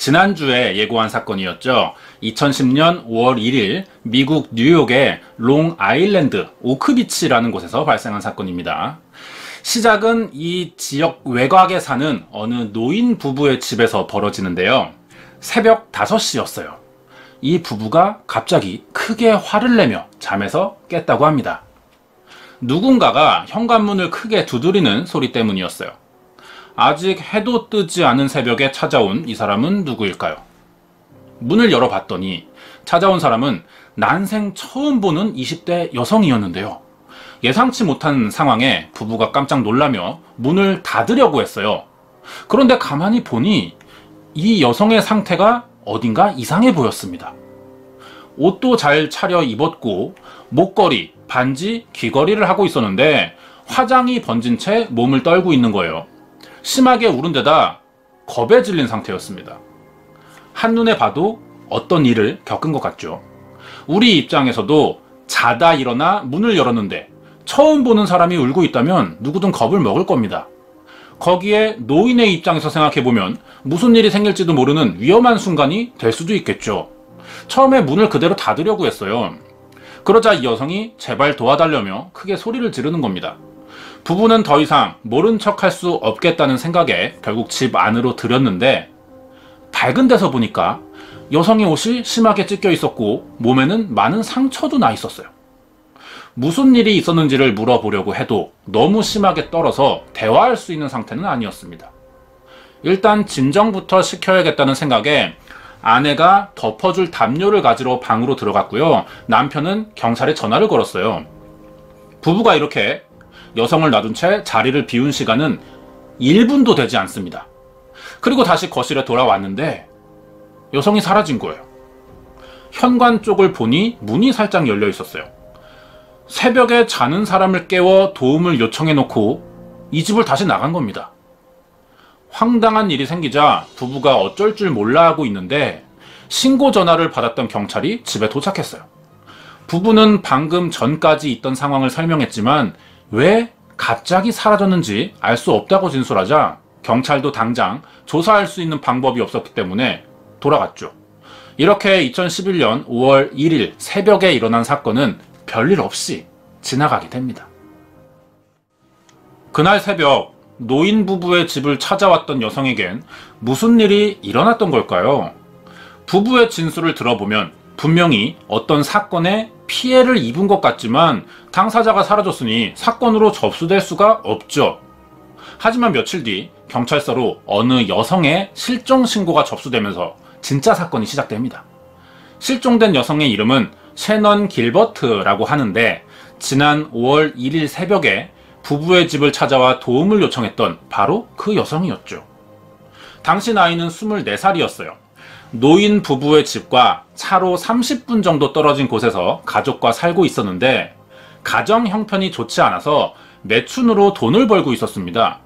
지난주에 예고한 사건이었죠. 2010년 5월 1일 미국 뉴욕의 롱 아일랜드 오크비치라는 곳에서 발생한 사건입니다. 시작은 이 지역 외곽에 사는 어느 노인 부부의 집에서 벌어지는데요. 새벽 5시였어요. 이 부부가 갑자기 크게 화를 내며 잠에서 깼다고 합니다. 누군가가 현관문을 크게 두드리는 소리 때문이었어요. 아직 해도 뜨지 않은 새벽에 찾아온 이 사람은 누구일까요? 문을 열어봤더니 찾아온 사람은 난생 처음 보는 20대 여성이었는데요. 예상치 못한 상황에 부부가 깜짝 놀라며 문을 닫으려고 했어요. 그런데 가만히 보니 이 여성의 상태가 어딘가 이상해 보였습니다. 옷도 잘 차려 입었고 목걸이, 반지, 귀걸이를 하고 있었는데 화장이 번진 채 몸을 떨고 있는 거예요. 심하게 울은 데다 겁에 질린 상태였습니다. 한눈에 봐도 어떤 일을 겪은 것 같죠. 우리 입장에서도 자다 일어나 문을 열었는데 처음 보는 사람이 울고 있다면 누구든 겁을 먹을 겁니다. 거기에 노인의 입장에서 생각해보면 무슨 일이 생길지도 모르는 위험한 순간이 될 수도 있겠죠. 처음에 문을 그대로 닫으려고 했어요. 그러자 이 여성이 제발 도와달라며 크게 소리를 지르는 겁니다. 부부는 더 이상 모른 척 할 수 없겠다는 생각에 결국 집 안으로 들였는데 밝은 데서 보니까 여성의 옷이 심하게 찢겨 있었고 몸에는 많은 상처도 나 있었어요. 무슨 일이 있었는지를 물어보려고 해도 너무 심하게 떨어서 대화할 수 있는 상태는 아니었습니다. 일단 진정부터 시켜야겠다는 생각에 아내가 덮어줄 담요를 가지러 방으로 들어갔고요. 남편은 경찰에 전화를 걸었어요. 부부가 이렇게 여성을 놔둔 채 자리를 비운 시간은 1분도 되지 않습니다. 그리고 다시 거실에 돌아왔는데 여성이 사라진 거예요. 현관 쪽을 보니 문이 살짝 열려 있었어요. 새벽에 자는 사람을 깨워 도움을 요청해 놓고 이 집을 다시 나간 겁니다. 황당한 일이 생기자 부부가 어쩔 줄 몰라 하고 있는데 신고 전화를 받았던 경찰이 집에 도착했어요. 부부는 방금 전까지 있던 상황을 설명했지만 왜 갑자기 사라졌는지 알 수 없다고 진술하자 경찰도 당장 조사할 수 있는 방법이 없었기 때문에 돌아갔죠. 이렇게 2011년 5월 1일 새벽에 일어난 사건은 별일 없이 지나가게 됩니다. 그날 새벽 노인 부부의 집을 찾아왔던 여성에겐 무슨 일이 일어났던 걸까요? 부부의 진술을 들어보면 분명히 어떤 사건에 피해를 입은 것 같지만 당사자가 사라졌으니 사건으로 접수될 수가 없죠. 하지만 며칠 뒤 경찰서로 어느 여성의 실종 신고가 접수되면서 진짜 사건이 시작됩니다. 실종된 여성의 이름은 셰넌 길버트라고 하는데 지난 5월 1일 새벽에 부부의 집을 찾아와 도움을 요청했던 바로 그 여성이었죠. 당시 나이는 24살이었어요. 노인 부부의 집과 차로 30분 정도 떨어진 곳에서 가족과 살고 있었는데 가정 형편이 좋지 않아서 매춘으로 돈을 벌고 있었습니다.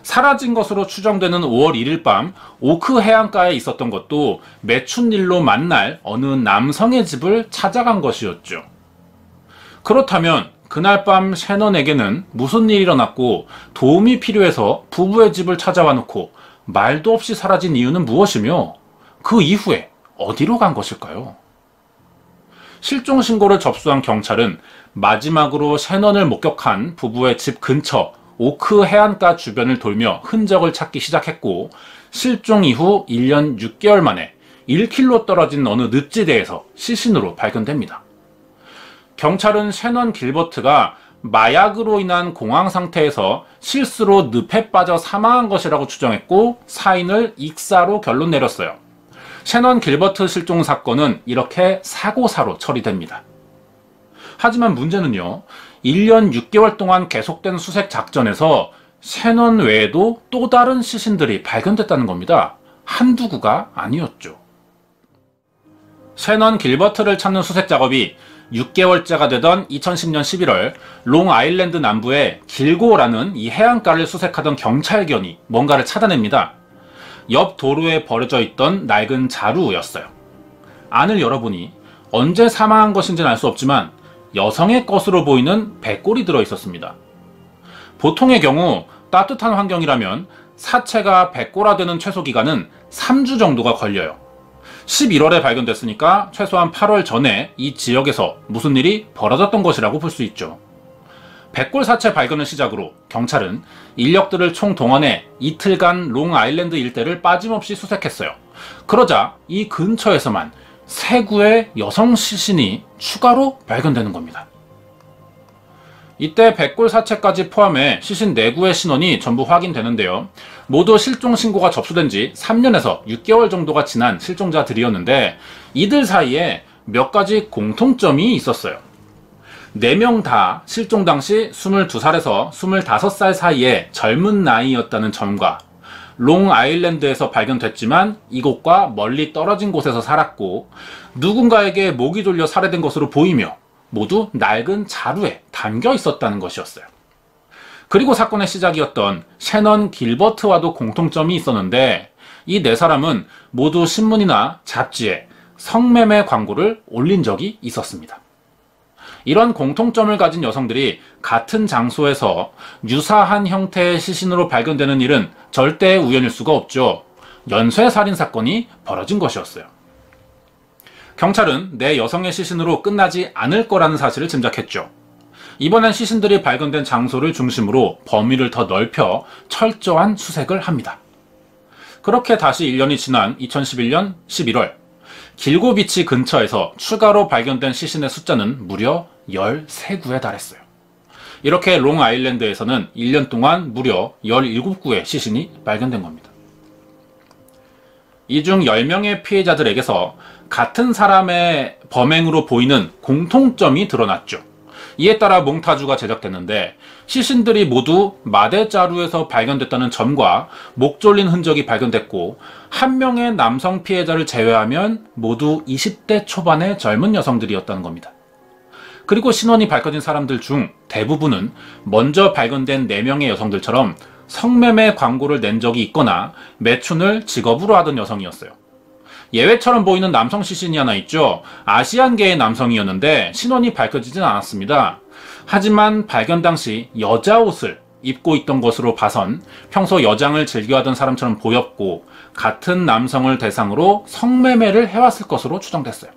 사라진 것으로 추정되는 5월 1일 밤 오크 해안가에 있었던 것도 매춘일로 만날 어느 남성의 집을 찾아간 것이었죠. 그렇다면 그날 밤 셰넌에게는 무슨 일이 일어났고 도움이 필요해서 부부의 집을 찾아와 놓고 말도 없이 사라진 이유는 무엇이며 그 이후에 어디로 간 것일까요? 실종 신고를 접수한 경찰은 마지막으로 셰넌을 목격한 부부의 집 근처 오크 해안가 주변을 돌며 흔적을 찾기 시작했고 실종 이후 1년 6개월 만에 1km 떨어진 어느 늪지대에서 시신으로 발견됩니다. 경찰은 셰넌 길버트가 마약으로 인한 공황 상태에서 실수로 늪에 빠져 사망한 것이라고 추정했고 사인을 익사로 결론 내렸어요. 셰넌 길버트 실종 사건은 이렇게 사고사로 처리됩니다. 하지만 문제는요, 1년 6개월 동안 계속된 수색 작전에서 셰넌 외에도 또 다른 시신들이 발견됐다는 겁니다. 한두 구가 아니었죠. 셰넌 길버트를 찾는 수색 작업이 6개월째가 되던 2010년 11월 롱 아일랜드 남부의 길고라는 이 해안가를 수색하던 경찰견이 뭔가를 찾아냅니다. 옆 도로에 버려져 있던 낡은 자루였어요. 안을 열어보니 언제 사망한 것인지는 알 수 없지만 여성의 것으로 보이는 백골이 들어 있었습니다. 보통의 경우 따뜻한 환경이라면 사체가 백골화되는 최소 기간은 3주 정도가 걸려요. 11월에 발견됐으니까 최소한 8월 전에 이 지역에서 무슨 일이 벌어졌던 것이라고 볼 수 있죠. 백골 사체 발견을 시작으로 경찰은 인력들을 총동원해 이틀간 롱아일랜드 일대를 빠짐없이 수색했어요. 그러자 이 근처에서만 3구의 여성 시신이 추가로 발견되는 겁니다. 이때 백골 사체까지 포함해 시신 4구의 신원이 전부 확인되는데요. 모두 실종 신고가 접수된 지 3년에서 6개월 정도가 지난 실종자들이었는데 이들 사이에 몇 가지 공통점이 있었어요. 4명 다 실종 당시 22살에서 25살 사이의 젊은 나이였다는 점과 롱아일랜드에서 발견됐지만 이곳과 멀리 떨어진 곳에서 살았고 누군가에게 목이 졸려 살해된 것으로 보이며 모두 낡은 자루에 담겨 있었다는 것이었어요. 그리고 사건의 시작이었던 셰넌 길버트와도 공통점이 있었는데 이 4사람은 모두 신문이나 잡지에 성매매 광고를 올린 적이 있었습니다. 이런 공통점을 가진 여성들이 같은 장소에서 유사한 형태의 시신으로 발견되는 일은 절대 우연일 수가 없죠. 연쇄살인 사건이 벌어진 것이었어요. 경찰은 4여성의 시신으로 끝나지 않을 거라는 사실을 짐작했죠. 이번엔 시신들이 발견된 장소를 중심으로 범위를 더 넓혀 철저한 수색을 합니다. 그렇게 다시 1년이 지난 2011년 11월 길고비치 근처에서 추가로 발견된 시신의 숫자는 무려 13구에 달했어요. 이렇게 롱아일랜드에서는 1년 동안 무려 17구의 시신이 발견된 겁니다. 이 중 10명의 피해자들에게서 같은 사람의 범행으로 보이는 공통점이 드러났죠. 이에 따라 몽타주가 제작됐는데 시신들이 모두 마대자루에서 발견됐다는 점과 목 졸린 흔적이 발견됐고 한 명의 남성 피해자를 제외하면 모두 20대 초반의 젊은 여성들이었다는 겁니다. 그리고 신원이 밝혀진 사람들 중 대부분은 먼저 발견된 4명의 여성들처럼 성매매 광고를 낸 적이 있거나 매춘을 직업으로 하던 여성이었어요. 예외처럼 보이는 남성 시신이 하나 있죠. 아시안계의 남성이었는데 신원이 밝혀지진 않았습니다. 하지만 발견 당시 여자 옷을 입고 있던 것으로 봐선 평소 여장을 즐겨하던 사람처럼 보였고 같은 남성을 대상으로 성매매를 해왔을 것으로 추정됐어요.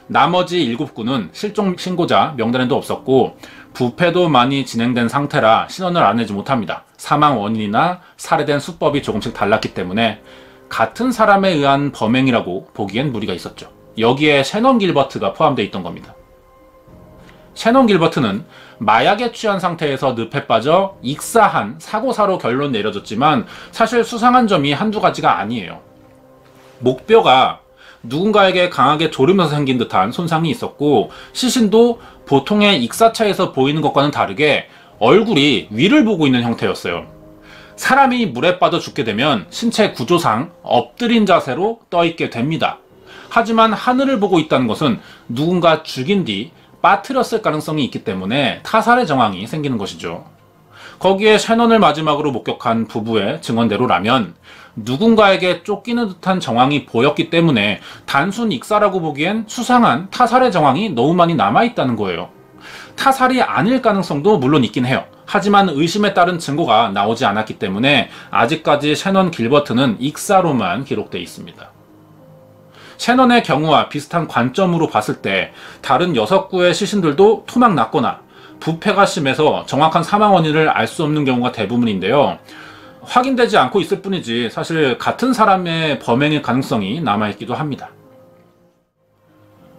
나머지 7구는 실종 신고자 명단에도 없었고 부패도 많이 진행된 상태라 신원을 알아내지 못합니다. 사망 원인이나 살해된 수법이 조금씩 달랐기 때문에 같은 사람에 의한 범행이라고 보기엔 무리가 있었죠. 여기에 셰넌 길버트가 포함되어 있던 겁니다. 셰넌 길버트는 마약에 취한 상태에서 늪에 빠져 익사한 사고사로 결론 내려졌지만 사실 수상한 점이 한두 가지가 아니에요. 목뼈가 누군가에게 강하게 조르면서 생긴 듯한 손상이 있었고 시신도 보통의 익사차에서 보이는 것과는 다르게 얼굴이 위를 보고 있는 형태였어요. 사람이 물에 빠져 죽게 되면 신체 구조상 엎드린 자세로 떠있게 됩니다. 하지만 하늘을 보고 있다는 것은 누군가 죽인 뒤 빠뜨렸을 가능성이 있기 때문에 타살의 정황이 생기는 것이죠. 거기에 셰넌을 마지막으로 목격한 부부의 증언대로라면 누군가에게 쫓기는 듯한 정황이 보였기 때문에 단순 익사라고 보기엔 수상한 타살의 정황이 너무 많이 남아있다는 거예요. 타살이 아닐 가능성도 물론 있긴 해요. 하지만 의심에 따른 증거가 나오지 않았기 때문에 아직까지 셰넌 길버트는 익사로만 기록되어 있습니다. 셰넌의 경우와 비슷한 관점으로 봤을 때 다른 6구의 시신들도 토막났거나 부패가 심해서 정확한 사망 원인을 알 수 없는 경우가 대부분인데요. 확인되지 않고 있을 뿐이지 사실 같은 사람의 범행의 가능성이 남아있기도 합니다.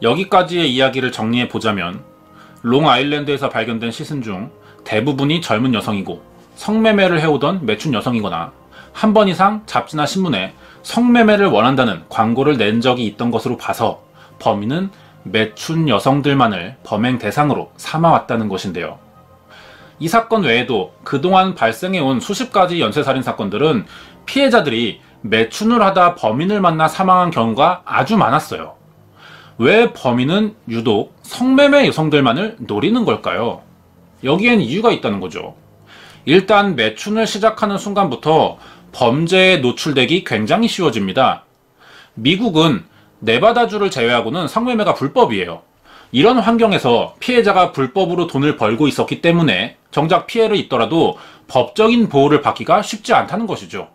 여기까지의 이야기를 정리해 보자면 롱아일랜드에서 발견된 시신 중 대부분이 젊은 여성이고 성매매를 해오던 매춘 여성이거나 한 번 이상 잡지나 신문에 성매매를 원한다는 광고를 낸 적이 있던 것으로 봐서 범인은 매춘 여성들만을 범행 대상으로 삼아왔다는 것인데요. 이 사건 외에도 그동안 발생해온 수십 가지 연쇄살인 사건들은 피해자들이 매춘을 하다 범인을 만나 사망한 경우가 아주 많았어요. 왜 범인은 유독 성매매 여성들만을 노리는 걸까요? 여기엔 이유가 있다는 거죠. 일단 매춘을 시작하는 순간부터 범죄에 노출되기 굉장히 쉬워집니다. 미국은 네바다주를 제외하고는 성매매가 불법이에요. 이런 환경에서 피해자가 불법으로 돈을 벌고 있었기 때문에 정작 피해를 입더라도 법적인 보호를 받기가 쉽지 않다는 것이죠.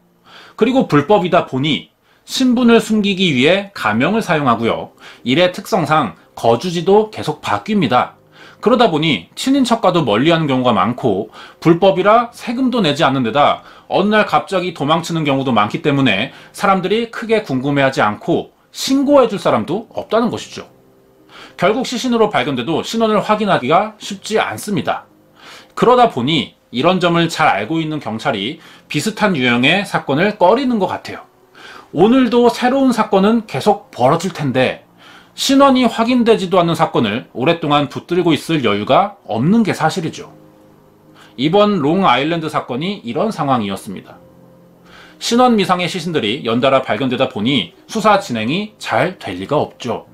그리고 불법이다 보니 신분을 숨기기 위해 가명을 사용하고요. 일의 특성상 거주지도 계속 바뀝니다. 그러다 보니 친인척과도 멀리하는 경우가 많고 불법이라 세금도 내지 않는 데다 어느 날 갑자기 도망치는 경우도 많기 때문에 사람들이 크게 궁금해하지 않고 신고해줄 사람도 없다는 것이죠. 결국 시신으로 발견돼도 신원을 확인하기가 쉽지 않습니다. 그러다 보니 이런 점을 잘 알고 있는 경찰이 비슷한 유형의 사건을 꺼리는 것 같아요. 오늘도 새로운 사건은 계속 벌어질 텐데 신원이 확인되지도 않는 사건을 오랫동안 붙들고 있을 여유가 없는 게 사실이죠. 이번 롱아일랜드 사건이 이런 상황이었습니다. 신원 미상의 시신들이 연달아 발견되다 보니 수사 진행이 잘 될 리가 없죠.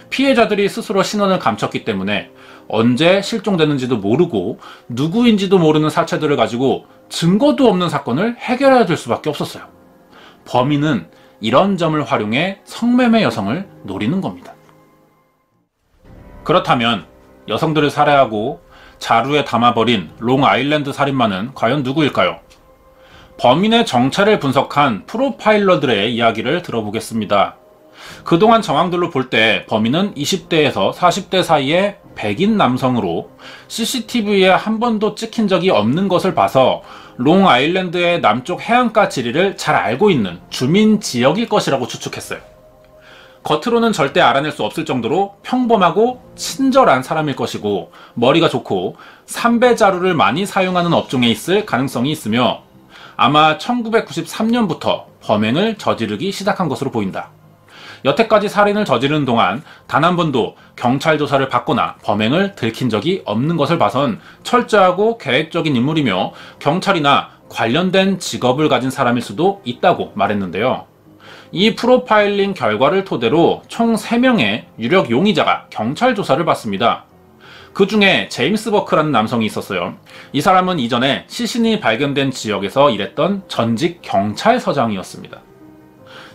피해자들이 스스로 신원을 감췄기 때문에 언제 실종되는지도 모르고 누구인지도 모르는 사체들을 가지고 증거도 없는 사건을 해결해야 될 수밖에 없었어요. 범인은 이런 점을 활용해 성매매 여성을 노리는 겁니다. 그렇다면 여성들을 살해하고 자루에 담아버린 롱아일랜드 살인마는 과연 누구일까요? 범인의 정체를 분석한 프로파일러들의 이야기를 들어보겠습니다. 그동안 정황들로 볼 때 범인은 20대에서 40대 사이의 백인 남성으로 CCTV에 한 번도 찍힌 적이 없는 것을 봐서 롱아일랜드의 남쪽 해안가 지리를 잘 알고 있는 주민 지역일 것이라고 추측했어요. 겉으로는 절대 알아낼 수 없을 정도로 평범하고 친절한 사람일 것이고 머리가 좋고 삼배 자루를 많이 사용하는 업종에 있을 가능성이 있으며 아마 1993년부터 범행을 저지르기 시작한 것으로 보인다. 여태까지 살인을 저지르는 동안 단 한 번도 경찰 조사를 받거나 범행을 들킨 적이 없는 것을 봐선 철저하고 계획적인 인물이며 경찰이나 관련된 직업을 가진 사람일 수도 있다고 말했는데요. 이 프로파일링 결과를 토대로 총 3명의 유력 용의자가 경찰 조사를 받습니다. 그 중에 제임스 버크라는 남성이 있었어요. 이 사람은 이전에 시신이 발견된 지역에서 일했던 전직 경찰서장이었습니다.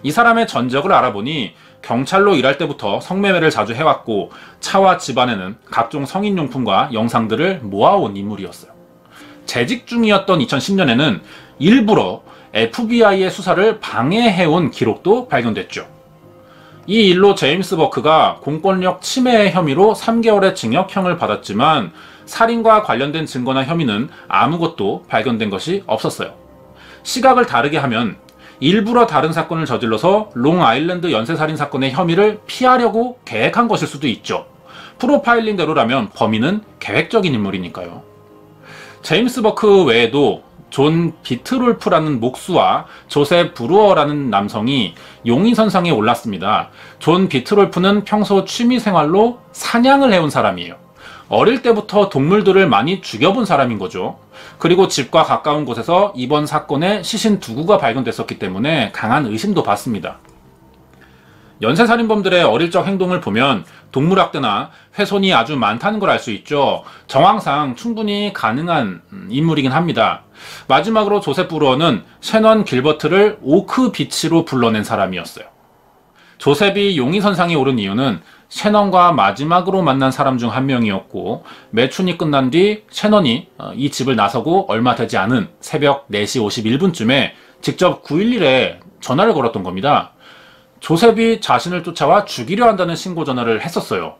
이 사람의 전적을 알아보니 경찰로 일할 때부터 성매매를 자주 해왔고 차와 집안에는 각종 성인용품과 영상들을 모아온 인물이었어요. 재직 중이었던 2010년에는 일부러 FBI의 수사를 방해해온 기록도 발견됐죠. 이 일로 제임스 버크가 공권력 침해 혐의로 3개월의 징역형을 받았지만 살인과 관련된 증거나 혐의는 아무것도 발견된 것이 없었어요. 시각을 다르게 하면 일부러 다른 사건을 저질러서 롱아일랜드 연쇄살인 사건의 혐의를 피하려고 계획한 것일 수도 있죠. 프로파일링대로라면 범인은 계획적인 인물이니까요. 제임스 버크 외에도 존 비트롤프라는 목수와 조셉 브루어라는 남성이 용의선상에 올랐습니다. 존 비트롤프는 평소 취미생활로 사냥을 해온 사람이에요. 어릴 때부터 동물들을 많이 죽여본 사람인 거죠. 그리고 집과 가까운 곳에서 이번 사건에 시신 2구가 발견됐었기 때문에 강한 의심도 받습니다. 연쇄살인범들의 어릴 적 행동을 보면 동물학대나 훼손이 아주 많다는 걸 알 수 있죠. 정황상 충분히 가능한 인물이긴 합니다. 마지막으로 조셉 브루어는 셰넌 길버트를 오크 비치로 불러낸 사람이었어요. 조셉이 용의선상에 오른 이유는 셰넌과 마지막으로 만난 사람 중 한 명이었고 매춘이 끝난 뒤 셰넌이 이 집을 나서고 얼마 되지 않은 새벽 4시 51분쯤에 직접 911에 전화를 걸었던 겁니다. 조셉이 자신을 쫓아와 죽이려 한다는 신고 전화를 했었어요.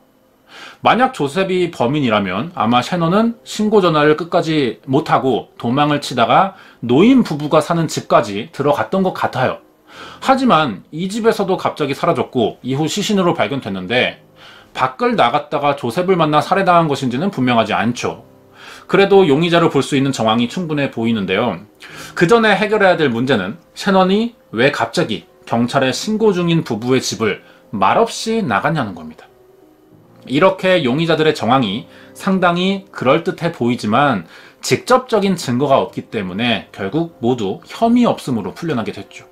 만약 조셉이 범인이라면 아마 셰넌은 신고 전화를 끝까지 못하고 도망을 치다가 노인 부부가 사는 집까지 들어갔던 것 같아요. 하지만 이 집에서도 갑자기 사라졌고 이후 시신으로 발견됐는데 밖을 나갔다가 조셉을 만나 살해당한 것인지는 분명하지 않죠. 그래도 용의자로 볼 수 있는 정황이 충분해 보이는데요. 그 전에 해결해야 될 문제는 셰넌이 왜 갑자기 경찰에 신고 중인 부부의 집을 말없이 나갔냐는 겁니다. 이렇게 용의자들의 정황이 상당히 그럴듯해 보이지만 직접적인 증거가 없기 때문에 결국 모두 혐의 없음으로 풀려나게 됐죠.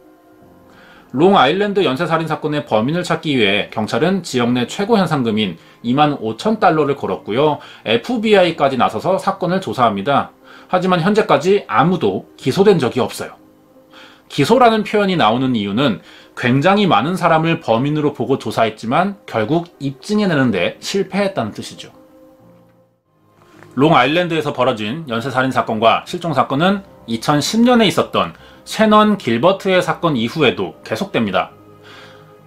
롱아일랜드 연쇄살인 사건의 범인을 찾기 위해 경찰은 지역 내 최고 현상금인 25,000달러를 걸었고요. FBI까지 나서서 사건을 조사합니다. 하지만 현재까지 아무도 기소된 적이 없어요. 기소라는 표현이 나오는 이유는 굉장히 많은 사람을 범인으로 보고 조사했지만 결국 입증해내는데 실패했다는 뜻이죠. 롱아일랜드에서 벌어진 연쇄살인 사건과 실종 사건은 2010년에 있었던 셰넌 길버트의 사건 이후에도 계속됩니다.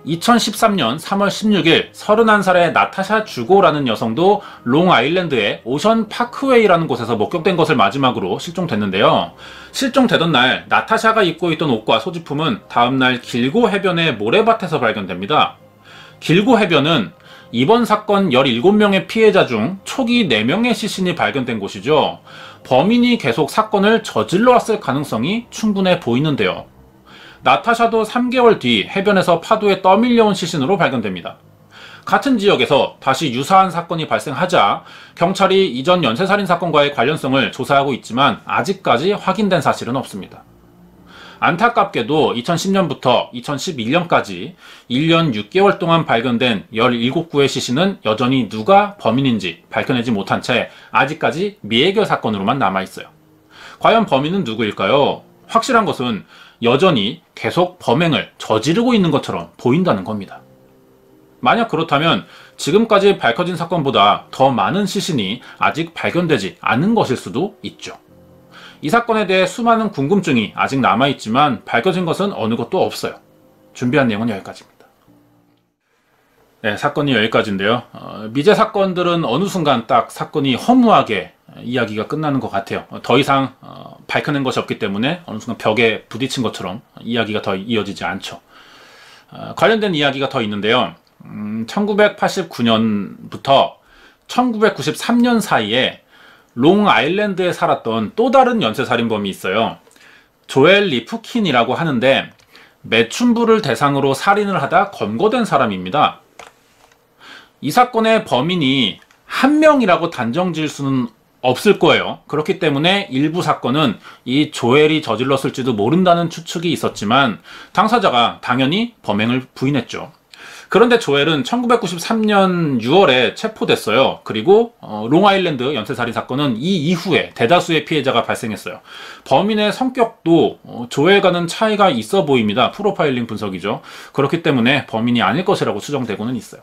2013년 3월 16일 31살의 나타샤 주고라는 여성도 롱아일랜드의 오션 파크웨이라는 곳에서 목격된 것을 마지막으로 실종됐는데요. 실종되던 날 나타샤가 입고 있던 옷과 소지품은 다음날 길고 해변의 모래밭에서 발견됩니다. 길고 해변은 이번 사건 17명의 피해자 중 초기 4명의 시신이 발견된 곳이죠. 범인이 계속 사건을 저질러 왔을 가능성이 충분해 보이는데요. 나타샤도 3개월 뒤 해변에서 파도에 떠밀려온 시신으로 발견됩니다. 같은 지역에서 다시 유사한 사건이 발생하자 경찰이 이전 연쇄살인 사건과의 관련성을 조사하고 있지만 아직까지 확인된 사실은 없습니다. 안타깝게도 2010년부터 2011년까지 1년 6개월 동안 발견된 17구의 시신은 여전히 누가 범인인지 밝혀내지 못한 채 아직까지 미해결 사건으로만 남아있어요. 과연 범인은 누구일까요? 확실한 것은 여전히 계속 범행을 저지르고 있는 것처럼 보인다는 겁니다. 만약 그렇다면 지금까지 밝혀진 사건보다 더 많은 시신이 아직 발견되지 않은 것일 수도 있죠. 이 사건에 대해 수많은 궁금증이 아직 남아있지만 밝혀진 것은 어느 것도 없어요. 준비한 내용은 여기까지입니다. 네, 사건이 여기까지인데요. 미제 사건들은 어느 순간 딱 사건이 허무하게 이야기가 끝나는 것 같아요. 더 이상 밝혀낸 것이 없기 때문에 어느 순간 벽에 부딪힌 것처럼 이야기가 더 이어지지 않죠. 관련된 이야기가 더 있는데요. 1989년부터 1993년 사이에 롱아일랜드에 살았던 또 다른 연쇄살인범이 있어요. 조엘 리프킨이라고 하는데 매춘부를 대상으로 살인을 하다 검거된 사람입니다. 이 사건의 범인이 한 명이라고 단정 지을 수는 없을 거예요. 그렇기 때문에 일부 사건은 이 조엘이 저질렀을지도 모른다는 추측이 있었지만 당사자가 당연히 범행을 부인했죠. 그런데 조엘은 1993년 6월에 체포됐어요. 그리고 롱아일랜드 연쇄살인 사건은 이 이후에 대다수의 피해자가 발생했어요. 범인의 성격도 조엘과는 차이가 있어 보입니다. 프로파일링 분석이죠. 그렇기 때문에 범인이 아닐 것이라고 추정되고는 있어요.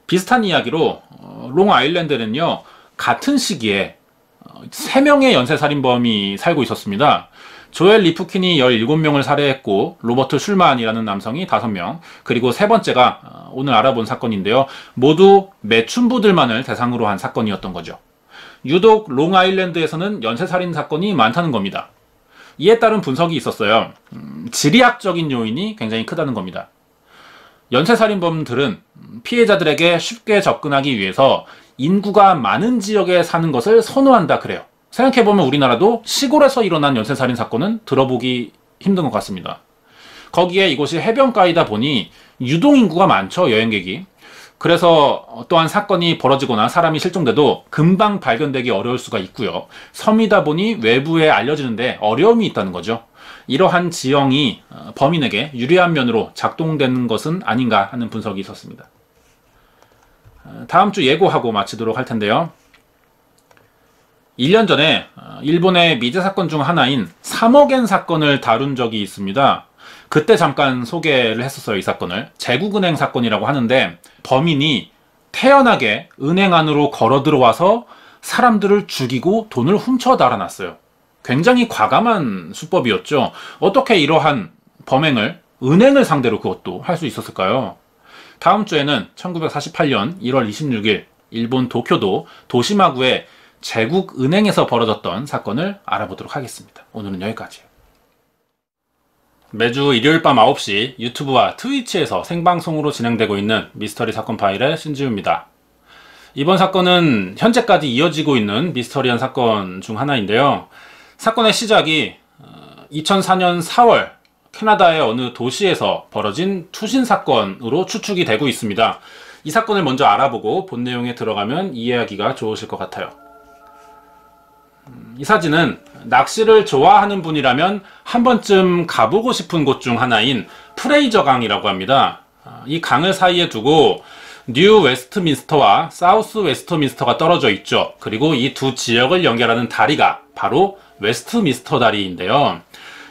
비슷한 이야기로 롱아일랜드는요, 같은 시기에 3명의 연쇄살인범이 살고 있었습니다. 조엘 리프킨이 17명을 살해했고 로버트 슐만이라는 남성이 5명, 그리고 세 번째가 오늘 알아본 사건인데요. 모두 매춘부들만을 대상으로 한 사건이었던 거죠. 유독 롱아일랜드에서는 연쇄살인 사건이 많다는 겁니다. 이에 따른 분석이 있었어요. 지리학적인 요인이 굉장히 크다는 겁니다. 연쇄살인범들은 피해자들에게 쉽게 접근하기 위해서 인구가 많은 지역에 사는 것을 선호한다 그래요. 생각해보면 우리나라도 시골에서 일어난 연쇄살인 사건은 들어보기 힘든 것 같습니다. 거기에 이곳이 해변가이다 보니 유동인구가 많죠, 여행객이. 그래서 또한 사건이 벌어지거나 사람이 실종돼도 금방 발견되기 어려울 수가 있고요. 섬이다 보니 외부에 알려지는데 어려움이 있다는 거죠. 이러한 지형이 범인에게 유리한 면으로 작동되는 것은 아닌가 하는 분석이 있었습니다. 다음 주 예고하고 마치도록 할 텐데요. 1년 전에 일본의 미제 사건 중 하나인 3억엔 사건을 다룬 적이 있습니다. 그때 잠깐 소개를 했었어요. 이 사건을 제국은행 사건이라고 하는데 범인이 태연하게 은행 안으로 걸어 들어와서 사람들을 죽이고 돈을 훔쳐 달아났어요. 굉장히 과감한 수법이었죠. 어떻게 이러한 범행을 은행을 상대로 그것도 할 수 있었을까요? 다음 주에는 1948년 1월 26일 일본 도쿄도 도시마구의 제국은행에서 벌어졌던 사건을 알아보도록 하겠습니다. 오늘은 여기까지요. 매주 일요일 밤 9시 유튜브와 트위치에서 생방송으로 진행되고 있는 미스터리 사건 파일의 신지우입니다. 이번 사건은 현재까지 이어지고 있는 미스터리한 사건 중 하나인데요. 사건의 시작이 2004년 4월 캐나다의 어느 도시에서 벌어진 투신 사건으로 추측이 되고 있습니다. 이 사건을 먼저 알아보고 본 내용에 들어가면 이해하기가 좋으실 것 같아요. 이 사진은 낚시를 좋아하는 분이라면 한 번쯤 가보고 싶은 곳 중 하나인 프레이저 강이라고 합니다. 이 강을 사이에 두고 뉴 웨스트민스터와 사우스 웨스트민스터가 떨어져 있죠. 그리고 이 두 지역을 연결하는 다리가 바로 웨스트민스터 다리인데요.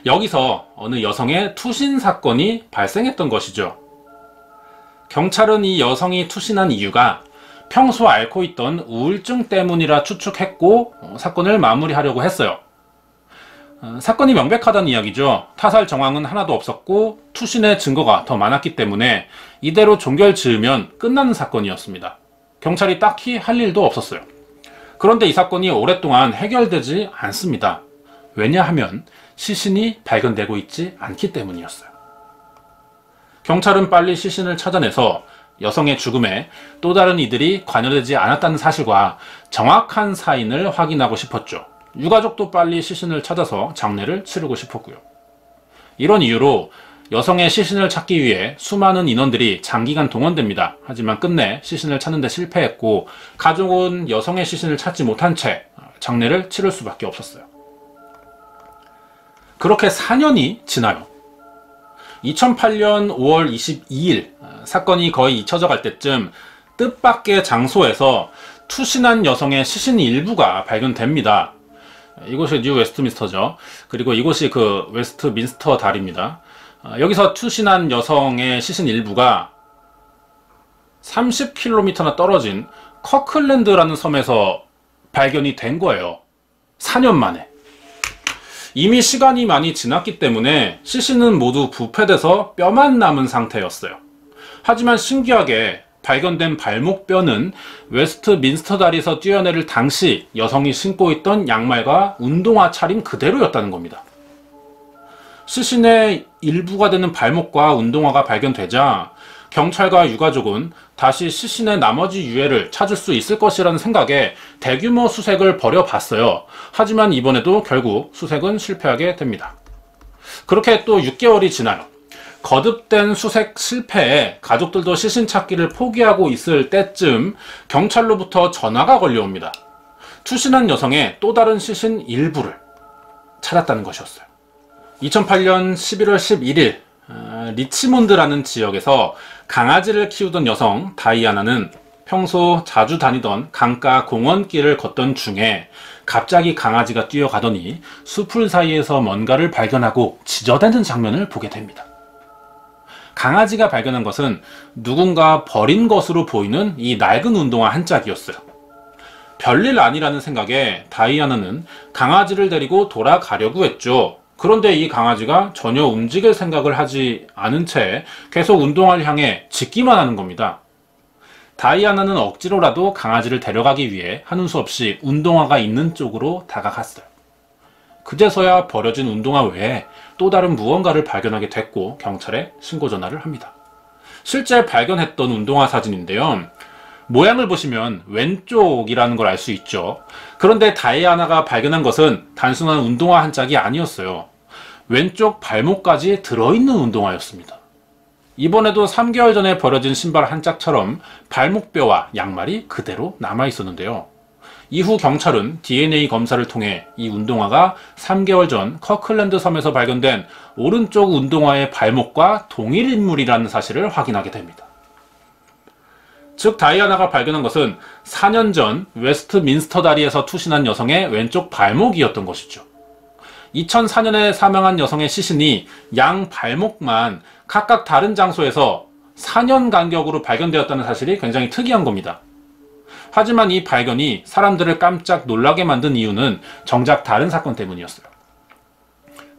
여기서 어느 여성의 투신 사건이 발생했던 것이죠. 경찰은 이 여성이 투신한 이유가 평소 앓고 있던 우울증 때문이라 추측했고 사건을 마무리하려고 했어요. 사건이 명백하다는 이야기죠. 타살 정황은 하나도 없었고 투신의 증거가 더 많았기 때문에 이대로 종결 지으면 끝나는 사건이었습니다. 경찰이 딱히 할 일도 없었어요. 그런데 이 사건이 오랫동안 해결되지 않습니다. 왜냐하면 시신이 발견되고 있지 않기 때문이었어요. 경찰은 빨리 시신을 찾아내서 여성의 죽음에 또 다른 이들이 관여되지 않았다는 사실과 정확한 사인을 확인하고 싶었죠. 유가족도 빨리 시신을 찾아서 장례를 치르고 싶었고요. 이런 이유로 여성의 시신을 찾기 위해 수많은 인원들이 장기간 동원됩니다. 하지만 끝내 시신을 찾는 데 실패했고 가족은 여성의 시신을 찾지 못한 채 장례를 치를 수밖에 없었어요. 그렇게 4년이 지나요. 2008년 5월 22일 사건이 거의 잊혀져 갈 때쯤 뜻밖의 장소에서 투신한 여성의 시신 일부가 발견됩니다. 이곳이 뉴 웨스트민스터죠. 그리고 이곳이 그 웨스트민스터 다리입니다. 여기서 투신한 여성의 시신 일부가 30km나 떨어진 커클랜드라는 섬에서 발견이 된 거예요. 4년 만에. 이미 시간이 많이 지났기 때문에 시신은 모두 부패돼서 뼈만 남은 상태였어요. 하지만 신기하게 발견된 발목뼈는 웨스트민스터 다리에서 뛰어내릴 당시 여성이 신고 있던 양말과 운동화 차림 그대로였다는 겁니다. 시신의 일부가 되는 발목과 운동화가 발견되자 경찰과 유가족은 다시 시신의 나머지 유해를 찾을 수 있을 것이라는 생각에 대규모 수색을 벌여봤어요. 하지만 이번에도 결국 수색은 실패하게 됩니다. 그렇게 또 6개월이 지나요. 거듭된 수색 실패에 가족들도 시신 찾기를 포기하고 있을 때쯤 경찰로부터 전화가 걸려옵니다. 투신한 여성의 또 다른 시신 일부를 찾았다는 것이었어요. 2008년 11월 11일 리치몬드라는 지역에서 강아지를 키우던 여성 다이아나는 평소 자주 다니던 강가 공원길을 걷던 중에 갑자기 강아지가 뛰어가더니 수풀 사이에서 뭔가를 발견하고 지저대는 장면을 보게 됩니다. 강아지가 발견한 것은 누군가 버린 것으로 보이는 이 낡은 운동화 한 짝이었어요. 별일 아니라는 생각에 다이아나는 강아지를 데리고 돌아가려고 했죠. 그런데 이 강아지가 전혀 움직일 생각을 하지 않은 채 계속 운동화를 향해 짖기만 하는 겁니다. 다이아나는 억지로라도 강아지를 데려가기 위해 하는 수 없이 운동화가 있는 쪽으로 다가갔어요. 그제서야 버려진 운동화 외에 또 다른 무언가를 발견하게 됐고 경찰에 신고 전화를 합니다. 실제 발견했던 운동화 사진인데요. 모양을 보시면 왼쪽이라는 걸 알 수 있죠. 그런데 다이아나가 발견한 것은 단순한 운동화 한 짝이 아니었어요. 왼쪽 발목까지 들어있는 운동화였습니다. 이번에도 3개월 전에 버려진 신발 한 짝처럼 발목뼈와 양말이 그대로 남아있었는데요. 이후 경찰은 DNA 검사를 통해 이 운동화가 3개월 전 커클랜드 섬에서 발견된 오른쪽 운동화의 발목과 동일 인물이라는 사실을 확인하게 됩니다. 즉 다이아나가 발견한 것은 4년 전 웨스트민스터 다리에서 투신한 여성의 왼쪽 발목이었던 것이죠. 2004년에 사망한 여성의 시신이 양 발목만 각각 다른 장소에서 4년 간격으로 발견되었다는 사실이 굉장히 특이한 겁니다. 하지만 이 발견이 사람들을 깜짝 놀라게 만든 이유는 정작 다른 사건 때문이었어요.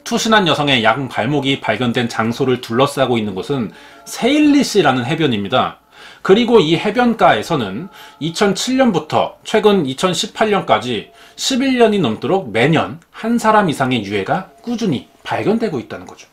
투신한 여성의 양 발목이 발견된 장소를 둘러싸고 있는 곳은 세일리시라는 해변입니다. 그리고 이 해변가에서는 2007년부터 최근 2018년까지 11년이 넘도록 매년 한 사람 이상의 유해가 꾸준히 발견되고 있다는 거죠.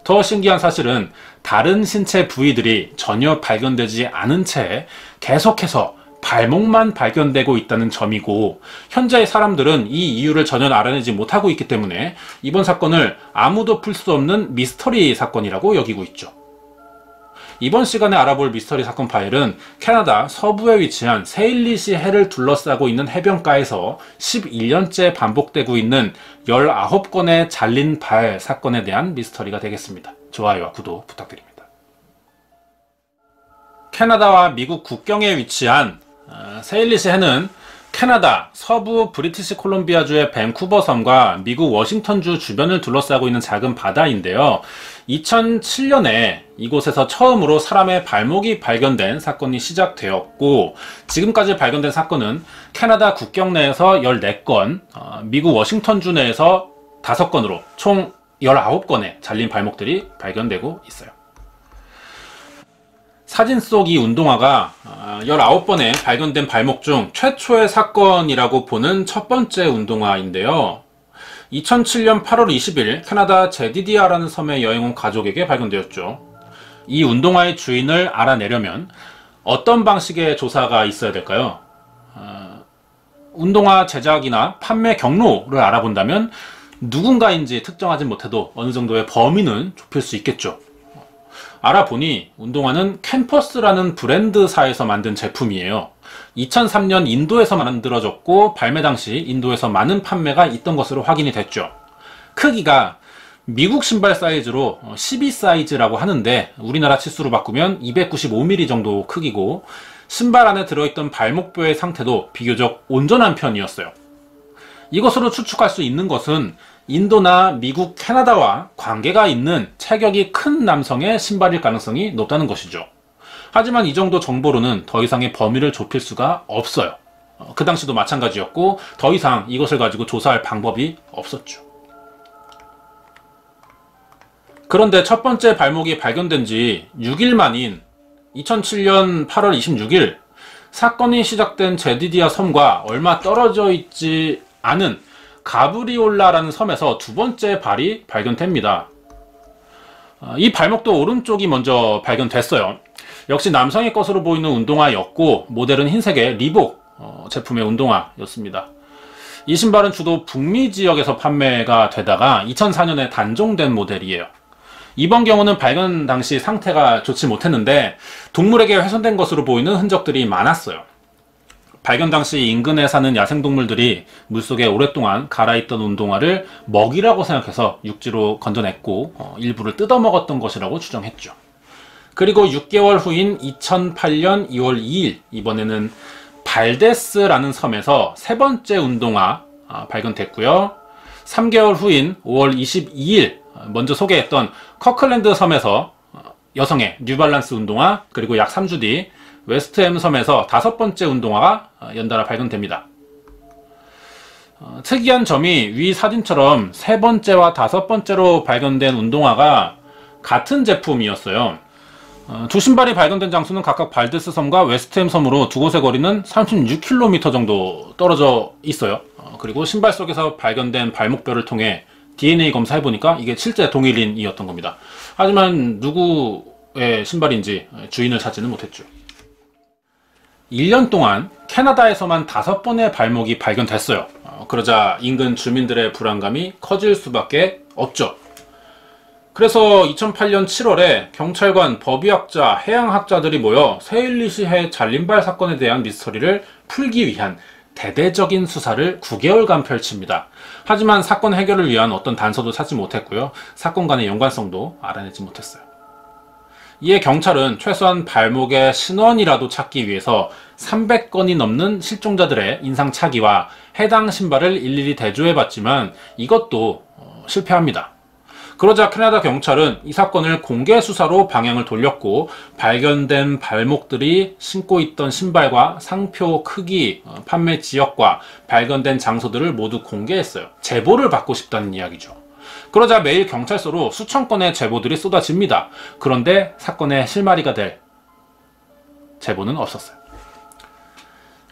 더 신기한 사실은 다른 신체 부위들이 전혀 발견되지 않은 채 계속해서 발목만 발견되고 있다는 점이고 현재의 사람들은 이 이유를 전혀 알아내지 못하고 있기 때문에 이번 사건을 아무도 풀 수 없는 미스터리 사건이라고 여기고 있죠. 이번 시간에 알아볼 미스터리 사건 파일은 캐나다 서부에 위치한 세일리시 해를 둘러싸고 있는 해변가에서 11년째 반복되고 있는 19건의 잘린 발 사건에 대한 미스터리가 되겠습니다. 좋아요와 구독 부탁드립니다. 캐나다와 미국 국경에 위치한 세일리시 해는 캐나다 서부 브리티시 콜롬비아주의 밴쿠버 섬과 미국 워싱턴주 주변을 둘러싸고 있는 작은 바다인데요. 2007년에 이곳에서 처음으로 사람의 발목이 발견된 사건이 시작되었고, 지금까지 발견된 사건은 캐나다 국경 내에서 14건, 미국 워싱턴주 내에서 5건으로 총 19건의 잘린 발목들이 발견되고 있어요. 사진 속 이 운동화가 19번의 발견된 발목 중 최초의 사건이라고 보는 첫 번째 운동화인데요. 2007년 8월 20일 캐나다 제디디아라는 섬에 여행 온 가족에게 발견되었죠. 이 운동화의 주인을 알아내려면 어떤 방식의 조사가 있어야 될까요? 운동화 제작이나 판매 경로를 알아본다면 누군가인지 특정하지 못해도 어느 정도의 범위는 좁힐 수 있겠죠. 알아보니 운동화는 캠퍼스라는 브랜드사에서 만든 제품이에요. 2003년 인도에서 만들어졌고 발매 당시 인도에서 많은 판매가 있던 것으로 확인이 됐죠. 크기가 미국 신발 사이즈로 12 사이즈라고 하는데 우리나라 치수로 바꾸면 295mm 정도 크기고, 신발 안에 들어있던 발목뼈의 상태도 비교적 온전한 편이었어요. 이것으로 추측할 수 있는 것은 인도나 미국, 캐나다와 관계가 있는 체격이 큰 남성의 신발일 가능성이 높다는 것이죠. 하지만 이 정도 정보로는 더 이상의 범위를 좁힐 수가 없어요. 그 당시도 마찬가지였고 더 이상 이것을 가지고 조사할 방법이 없었죠. 그런데 첫 번째 발목이 발견된 지 6일 만인 2007년 8월 26일 사건이 시작된 제디디아 섬과 얼마 떨어져 있지 않은 가브리올라라는 섬에서 두 번째 발이 발견됩니다. 이 발목도 오른쪽이 먼저 발견됐어요. 역시 남성의 것으로 보이는 운동화였고 모델은 흰색의 리복 제품의 운동화였습니다. 이 신발은 주로 북미 지역에서 판매가 되다가 2004년에 단종된 모델이에요. 이번 경우는 발견 당시 상태가 좋지 못했는데 동물에게 훼손된 것으로 보이는 흔적들이 많았어요. 발견 당시 인근에 사는 야생동물들이 물속에 오랫동안 갈아있던 운동화를 먹이라고 생각해서 육지로 건져냈고 일부를 뜯어먹었던 것이라고 추정했죠. 그리고 6개월 후인 2008년 2월 2일 이번에는 발데스라는 섬에서 세 번째 운동화 발견됐고요. 3개월 후인 5월 22일 먼저 소개했던 커클랜드 섬에서 여성의 뉴발란스 운동화, 그리고 약 3주 뒤 웨스트햄 섬에서 5번째 운동화가 연달아 발견됩니다. 특이한 점이 위 사진처럼 3번째와 5번째로 발견된 운동화가 같은 제품이었어요. 두 신발이 발견된 장소는 각각 발데스 섬과 웨스트햄 섬으로 두 곳의 거리는 36km 정도 떨어져 있어요. 그리고 신발 속에서 발견된 발목뼈를 통해 DNA 검사해보니까 이게 실제 동일인이었던 겁니다. 하지만 누구의 신발인지 주인을 찾지는 못했죠. 1년 동안 캐나다에서만 5번의 발목이 발견됐어요. 그러자 인근 주민들의 불안감이 커질 수밖에 없죠. 그래서 2008년 7월에 경찰관, 법의학자, 해양학자들이 모여 세일리시해 잘린발 사건에 대한 미스터리를 풀기 위한 대대적인 수사를 9개월간 펼칩니다. 하지만 사건 해결을 위한 어떤 단서도 찾지 못했고요. 사건 간의 연관성도 알아내지 못했어요. 이에 경찰은 최소한 발목의 신원이라도 찾기 위해서 300건이 넘는 실종자들의 인상착의와 해당 신발을 일일이 대조해봤지만 이것도 실패합니다. 그러자 캐나다 경찰은 이 사건을 공개 수사로 방향을 돌렸고 발견된 발목들이 신고 있던 신발과 상표 크기, 판매 지역과 발견된 장소들을 모두 공개했어요. 제보를 받고 싶다는 이야기죠. 그러자 매일 경찰서로 수천 건의 제보들이 쏟아집니다. 그런데 사건의 실마리가 될 제보는 없었어요.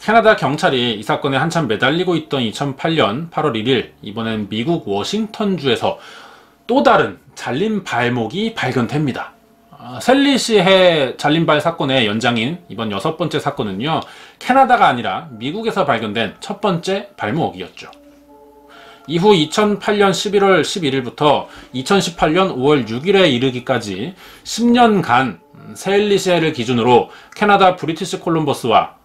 캐나다 경찰이 이 사건에 한참 매달리고 있던 2008년 8월 1일 이번엔 미국 워싱턴주에서 또 다른 잘린 발목이 발견됩니다. 셀리시해 잘린발 사건의 연장인 이번 6번째 사건은요, 캐나다가 아니라 미국에서 발견된 첫 번째 발목이었죠. 이후 2008년 11월 11일부터 2018년 5월 6일에 이르기까지 10년간 셀리시해를 기준으로 캐나다 브리티시 콜럼버스와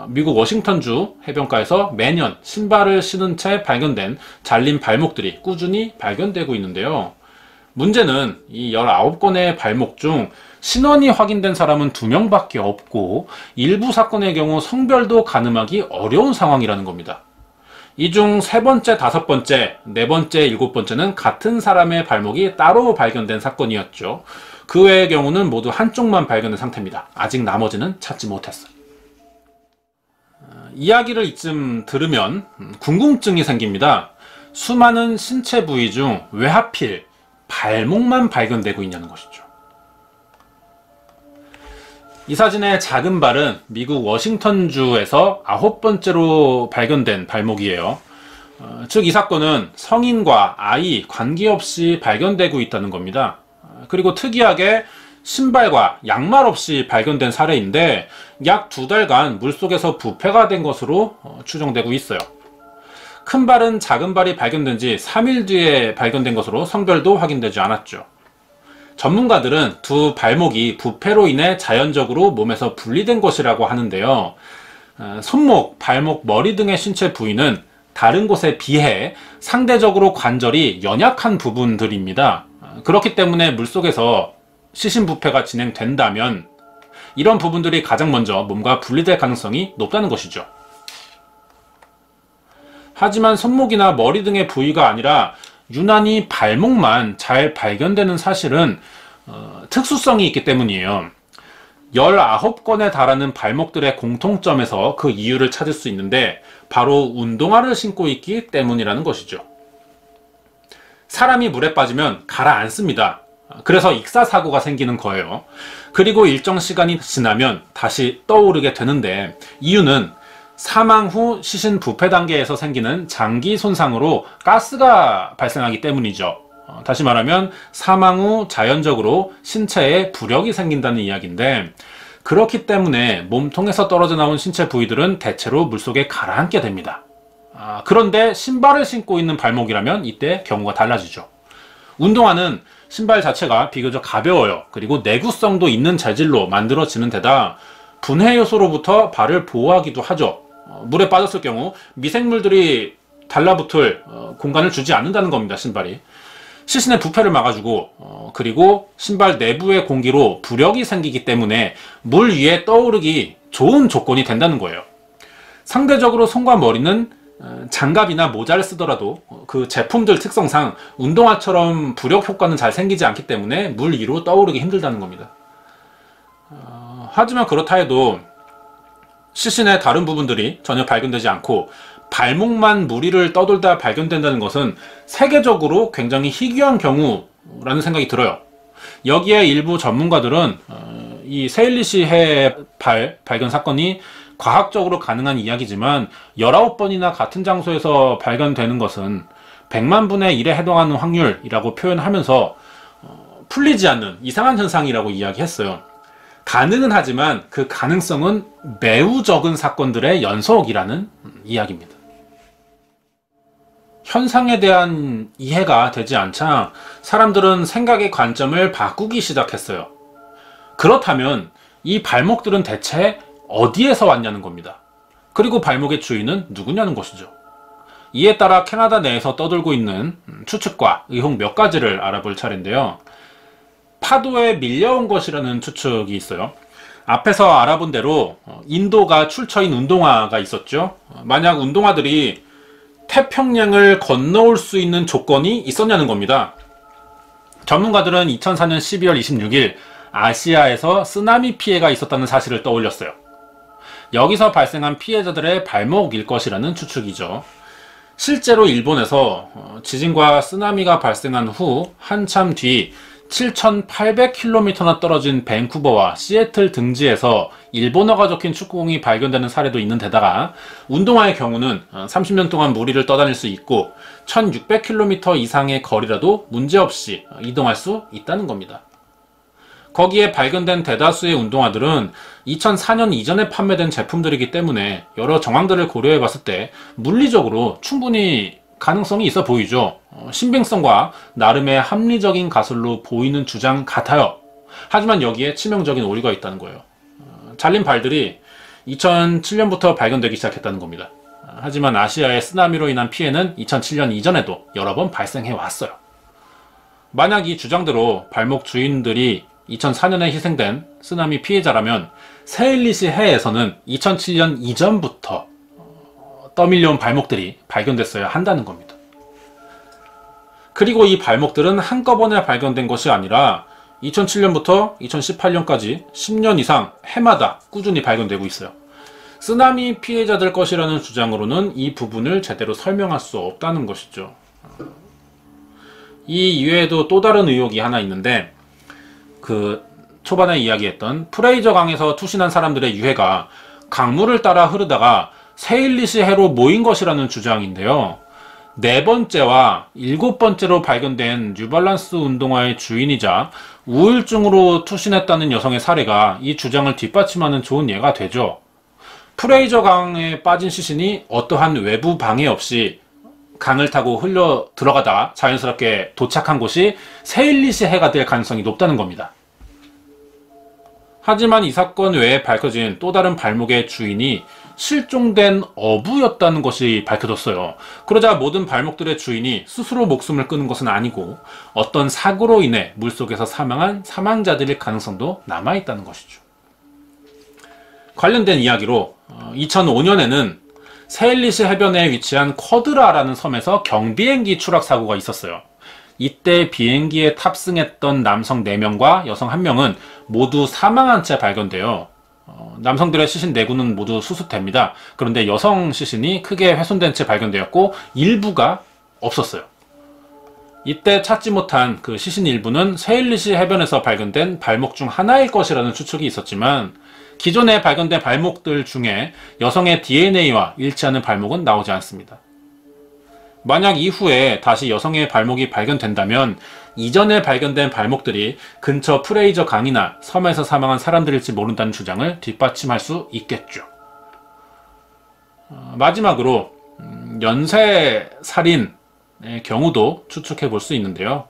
미국 워싱턴주 해변가에서 매년 신발을 신은 채 발견된 잘린 발목들이 꾸준히 발견되고 있는데요. 문제는 이 19건의 발목 중 신원이 확인된 사람은 2명밖에 없고 일부 사건의 경우 성별도 가늠하기 어려운 상황이라는 겁니다. 이 중 3번째, 5번째, 4번째, 7번째는 같은 사람의 발목이 따로 발견된 사건이었죠. 그 외의 경우는 모두 한쪽만 발견된 상태입니다. 아직 나머지는 찾지 못했어요. 이야기를 이쯤 들으면 궁금증이 생깁니다. 수많은 신체 부위 중 왜 하필 발목만 발견되고 있냐는 것이죠. 이 사진의 작은 발은 미국 워싱턴주에서 9번째로 발견된 발목이에요. 즉 이 사건은 성인과 아이 관계없이 발견되고 있다는 겁니다. 그리고 특이하게 신발과 양말 없이 발견된 사례인데 약 2달간 물속에서 부패가 된 것으로 추정되고 있어요. 큰 발은 작은 발이 발견된 지 3일 뒤에 발견된 것으로 성별도 확인되지 않았죠. 전문가들은 두 발목이 부패로 인해 자연적으로 몸에서 분리된 것이라고 하는데요. 손목, 발목, 머리 등의 신체 부위는 다른 곳에 비해 상대적으로 관절이 연약한 부분들입니다. 그렇기 때문에 물속에서 시신부패가 진행된다면 이런 부분들이 가장 먼저 몸과 분리될 가능성이 높다는 것이죠. 하지만 손목이나 머리 등의 부위가 아니라 유난히 발목만 잘 발견되는 사실은 특수성이 있기 때문이에요. 19건에 달하는 발목들의 공통점에서 그 이유를 찾을 수 있는데 바로 운동화를 신고 있기 때문이라는 것이죠. 사람이 물에 빠지면 가라앉습니다. 그래서 익사사고가 생기는 거예요. 그리고 일정 시간이 지나면 다시 떠오르게 되는데 이유는 사망 후 시신 부패 단계에서 생기는 장기 손상으로 가스가 발생하기 때문이죠. 다시 말하면 사망 후 자연적으로 신체에 부력이 생긴다는 이야기인데 그렇기 때문에 몸통에서 떨어져 나온 신체 부위들은 대체로 물속에 가라앉게 됩니다. 그런데 신발을 신고 있는 발목이라면 이때 경우가 달라지죠. 운동화는 신발 자체가 비교적 가벼워요. 그리고 내구성도 있는 재질로 만들어지는 데다 분해 요소로부터 발을 보호하기도 하죠. 물에 빠졌을 경우 미생물들이 달라붙을 공간을 주지 않는다는 겁니다. 신발이 시신의 부패를 막아주고 그리고 신발 내부의 공기로 부력이 생기기 때문에 물 위에 떠오르기 좋은 조건이 된다는 거예요. 상대적으로 손과 머리는 장갑이나 모자를 쓰더라도 그 제품들 특성상 운동화처럼 부력 효과는 잘 생기지 않기 때문에 물 위로 떠오르기 힘들다는 겁니다. 하지만 그렇다 해도 시신의 다른 부분들이 전혀 발견되지 않고 발목만 물 위를 떠돌다 발견된다는 것은 세계적으로 굉장히 희귀한 경우라는 생각이 들어요. 여기에 일부 전문가들은 이 세일리시 해 발견 사건이 과학적으로 가능한 이야기지만 19번이나 같은 장소에서 발견되는 것은 100만 분의 1에 해당하는 확률이라고 표현하면서 풀리지 않는 이상한 현상이라고 이야기했어요. 가능은 하지만 그 가능성은 매우 적은 사건들의 연속이라는 이야기입니다. 현상에 대한 이해가 되지 않자 사람들은 생각의 관점을 바꾸기 시작했어요. 그렇다면 이 발목들은 대체 어디에서 왔냐는 겁니다. 그리고 발목의 주인은 누구냐는 것이죠. 이에 따라 캐나다 내에서 떠돌고 있는 추측과 의혹 몇 가지를 알아볼 차례인데요. 파도에 밀려온 것이라는 추측이 있어요. 앞에서 알아본 대로 인도가 출처인 운동화가 있었죠. 만약 운동화들이 태평양을 건너올 수 있는 조건이 있었냐는 겁니다. 전문가들은 2004년 12월 26일 아시아에서 쓰나미 피해가 있었다는 사실을 떠올렸어요. 여기서 발생한 피해자들의 발목일 것이라는 추측이죠. 실제로 일본에서 지진과 쓰나미가 발생한 후 한참 뒤 7,800km나 떨어진 밴쿠버와 시애틀 등지에서 일본어가 적힌 축구공이 발견되는 사례도 있는 데다가 운동화의 경우는 30년 동안 물 위를 떠다닐 수 있고 1,600km 이상의 거리라도 문제없이 이동할 수 있다는 겁니다. 거기에 발견된 대다수의 운동화들은 2004년 이전에 판매된 제품들이기 때문에 여러 정황들을 고려해 봤을 때 물리적으로 충분히 가능성이 있어 보이죠. 신빙성과 나름의 합리적인 가설로 보이는 주장 같아요. 하지만 여기에 치명적인 오류가 있다는 거예요. 잘린 발들이 2007년부터 발견되기 시작했다는 겁니다. 하지만 아시아의 쓰나미로 인한 피해는 2007년 이전에도 여러 번 발생해 왔어요. 만약 이 주장대로 발목 주인들이 2004년에 희생된 쓰나미 피해자라면 세일리시 해에서는 2007년 이전부터 떠밀려온 발목들이 발견됐어야 한다는 겁니다. 그리고 이 발목들은 한꺼번에 발견된 것이 아니라 2007년부터 2018년까지 10년 이상 해마다 꾸준히 발견되고 있어요. 쓰나미 피해자들 것이라는 주장으로는 이 부분을 제대로 설명할 수 없다는 것이죠. 이 이외에도 또 다른 의혹이 하나 있는데, 그 초반에 이야기했던 프레이저 강에서 투신한 사람들의 유해가 강물을 따라 흐르다가 세일리시 해로 모인 것이라는 주장인데요. 4번째와 7번째로 발견된 뉴발란스 운동화의 주인이자 우울증으로 투신했다는 여성의 사례가 이 주장을 뒷받침하는 좋은 예가 되죠. 프레이저 강에 빠진 시신이 어떠한 외부 방해 없이 강을 타고 흘러 들어가다 자연스럽게 도착한 곳이 세일리시 해가 될 가능성이 높다는 겁니다. 하지만 이 사건 외에 밝혀진 또 다른 발목의 주인이 실종된 어부였다는 것이 밝혀졌어요. 그러자 모든 발목들의 주인이 스스로 목숨을 끊은 것은 아니고 어떤 사고로 인해 물속에서 사망한 사망자들일 가능성도 남아있다는 것이죠. 관련된 이야기로 2005년에는 세일리시 해변에 위치한 쿼드라라는 섬에서 경비행기 추락 사고가 있었어요. 이때 비행기에 탑승했던 남성 4명과 여성 1명은 모두 사망한 채 발견돼요. 남성들의 시신 4구는 모두 수습됩니다. 그런데 여성 시신이 크게 훼손된 채 발견되었고 일부가 없었어요. 이때 찾지 못한 그 시신 일부는 세일리시 해변에서 발견된 발목 중 하나일 것이라는 추측이 있었지만 기존에 발견된 발목들 중에 여성의 DNA와 일치하는 발목은 나오지 않습니다. 만약 이후에 다시 여성의 발목이 발견된다면 이전에 발견된 발목들이 근처 프레이저 강이나 섬에서 사망한 사람들일지 모른다는 주장을 뒷받침할 수 있겠죠. 마지막으로 연쇄 살인의 경우도 추측해 볼 수 있는데요.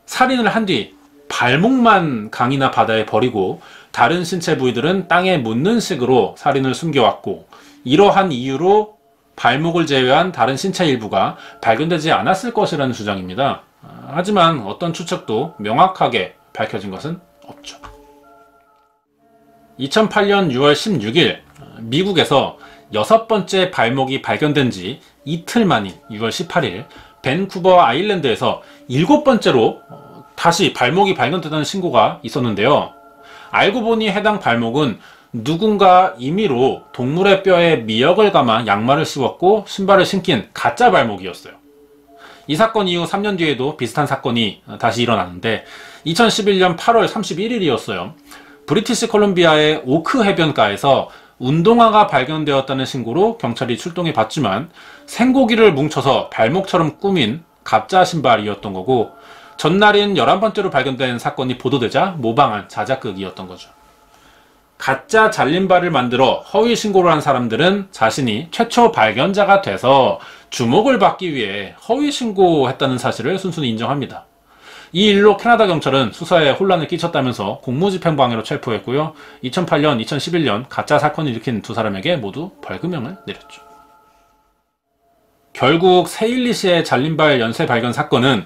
살인을 한 뒤 발목만 강이나 바다에 버리고 다른 신체 부위들은 땅에 묻는 식으로 살인을 숨겨왔고, 이러한 이유로 발목을 제외한 다른 신체 일부가 발견되지 않았을 것이라는 주장입니다. 하지만 어떤 추측도 명확하게 밝혀진 것은 없죠. 2008년 6월 16일 미국에서 6번째 발목이 발견된 지 이틀 만인 6월 18일 밴쿠버 아일랜드에서 7번째로 다시 발목이 발견됐다는 신고가 있었는데요. 알고 보니 해당 발목은 누군가 임의로 동물의 뼈에 미역을 감아 양말을 씌웠고 신발을 신긴 가짜 발목이었어요. 이 사건 이후 3년 뒤에도 비슷한 사건이 다시 일어났는데 2011년 8월 31일이었어요. 브리티시 콜롬비아의 오크 해변가에서 운동화가 발견되었다는 신고로 경찰이 출동해 봤지만 생고기를 뭉쳐서 발목처럼 꾸민 가짜 신발이었던 거고, 전날인 11번째로 발견된 사건이 보도되자 모방한 자작극이었던 거죠. 가짜 잘린발을 만들어 허위 신고를 한 사람들은 자신이 최초 발견자가 돼서 주목을 받기 위해 허위 신고했다는 사실을 순순히 인정합니다. 이 일로 캐나다 경찰은 수사에 혼란을 끼쳤다면서 공무집행방해로 체포했고요. 2008년, 2011년 가짜 사건을 일으킨 두 사람에게 모두 벌금형을 내렸죠. 결국 세일리시의 잘린발 연쇄 발견 사건은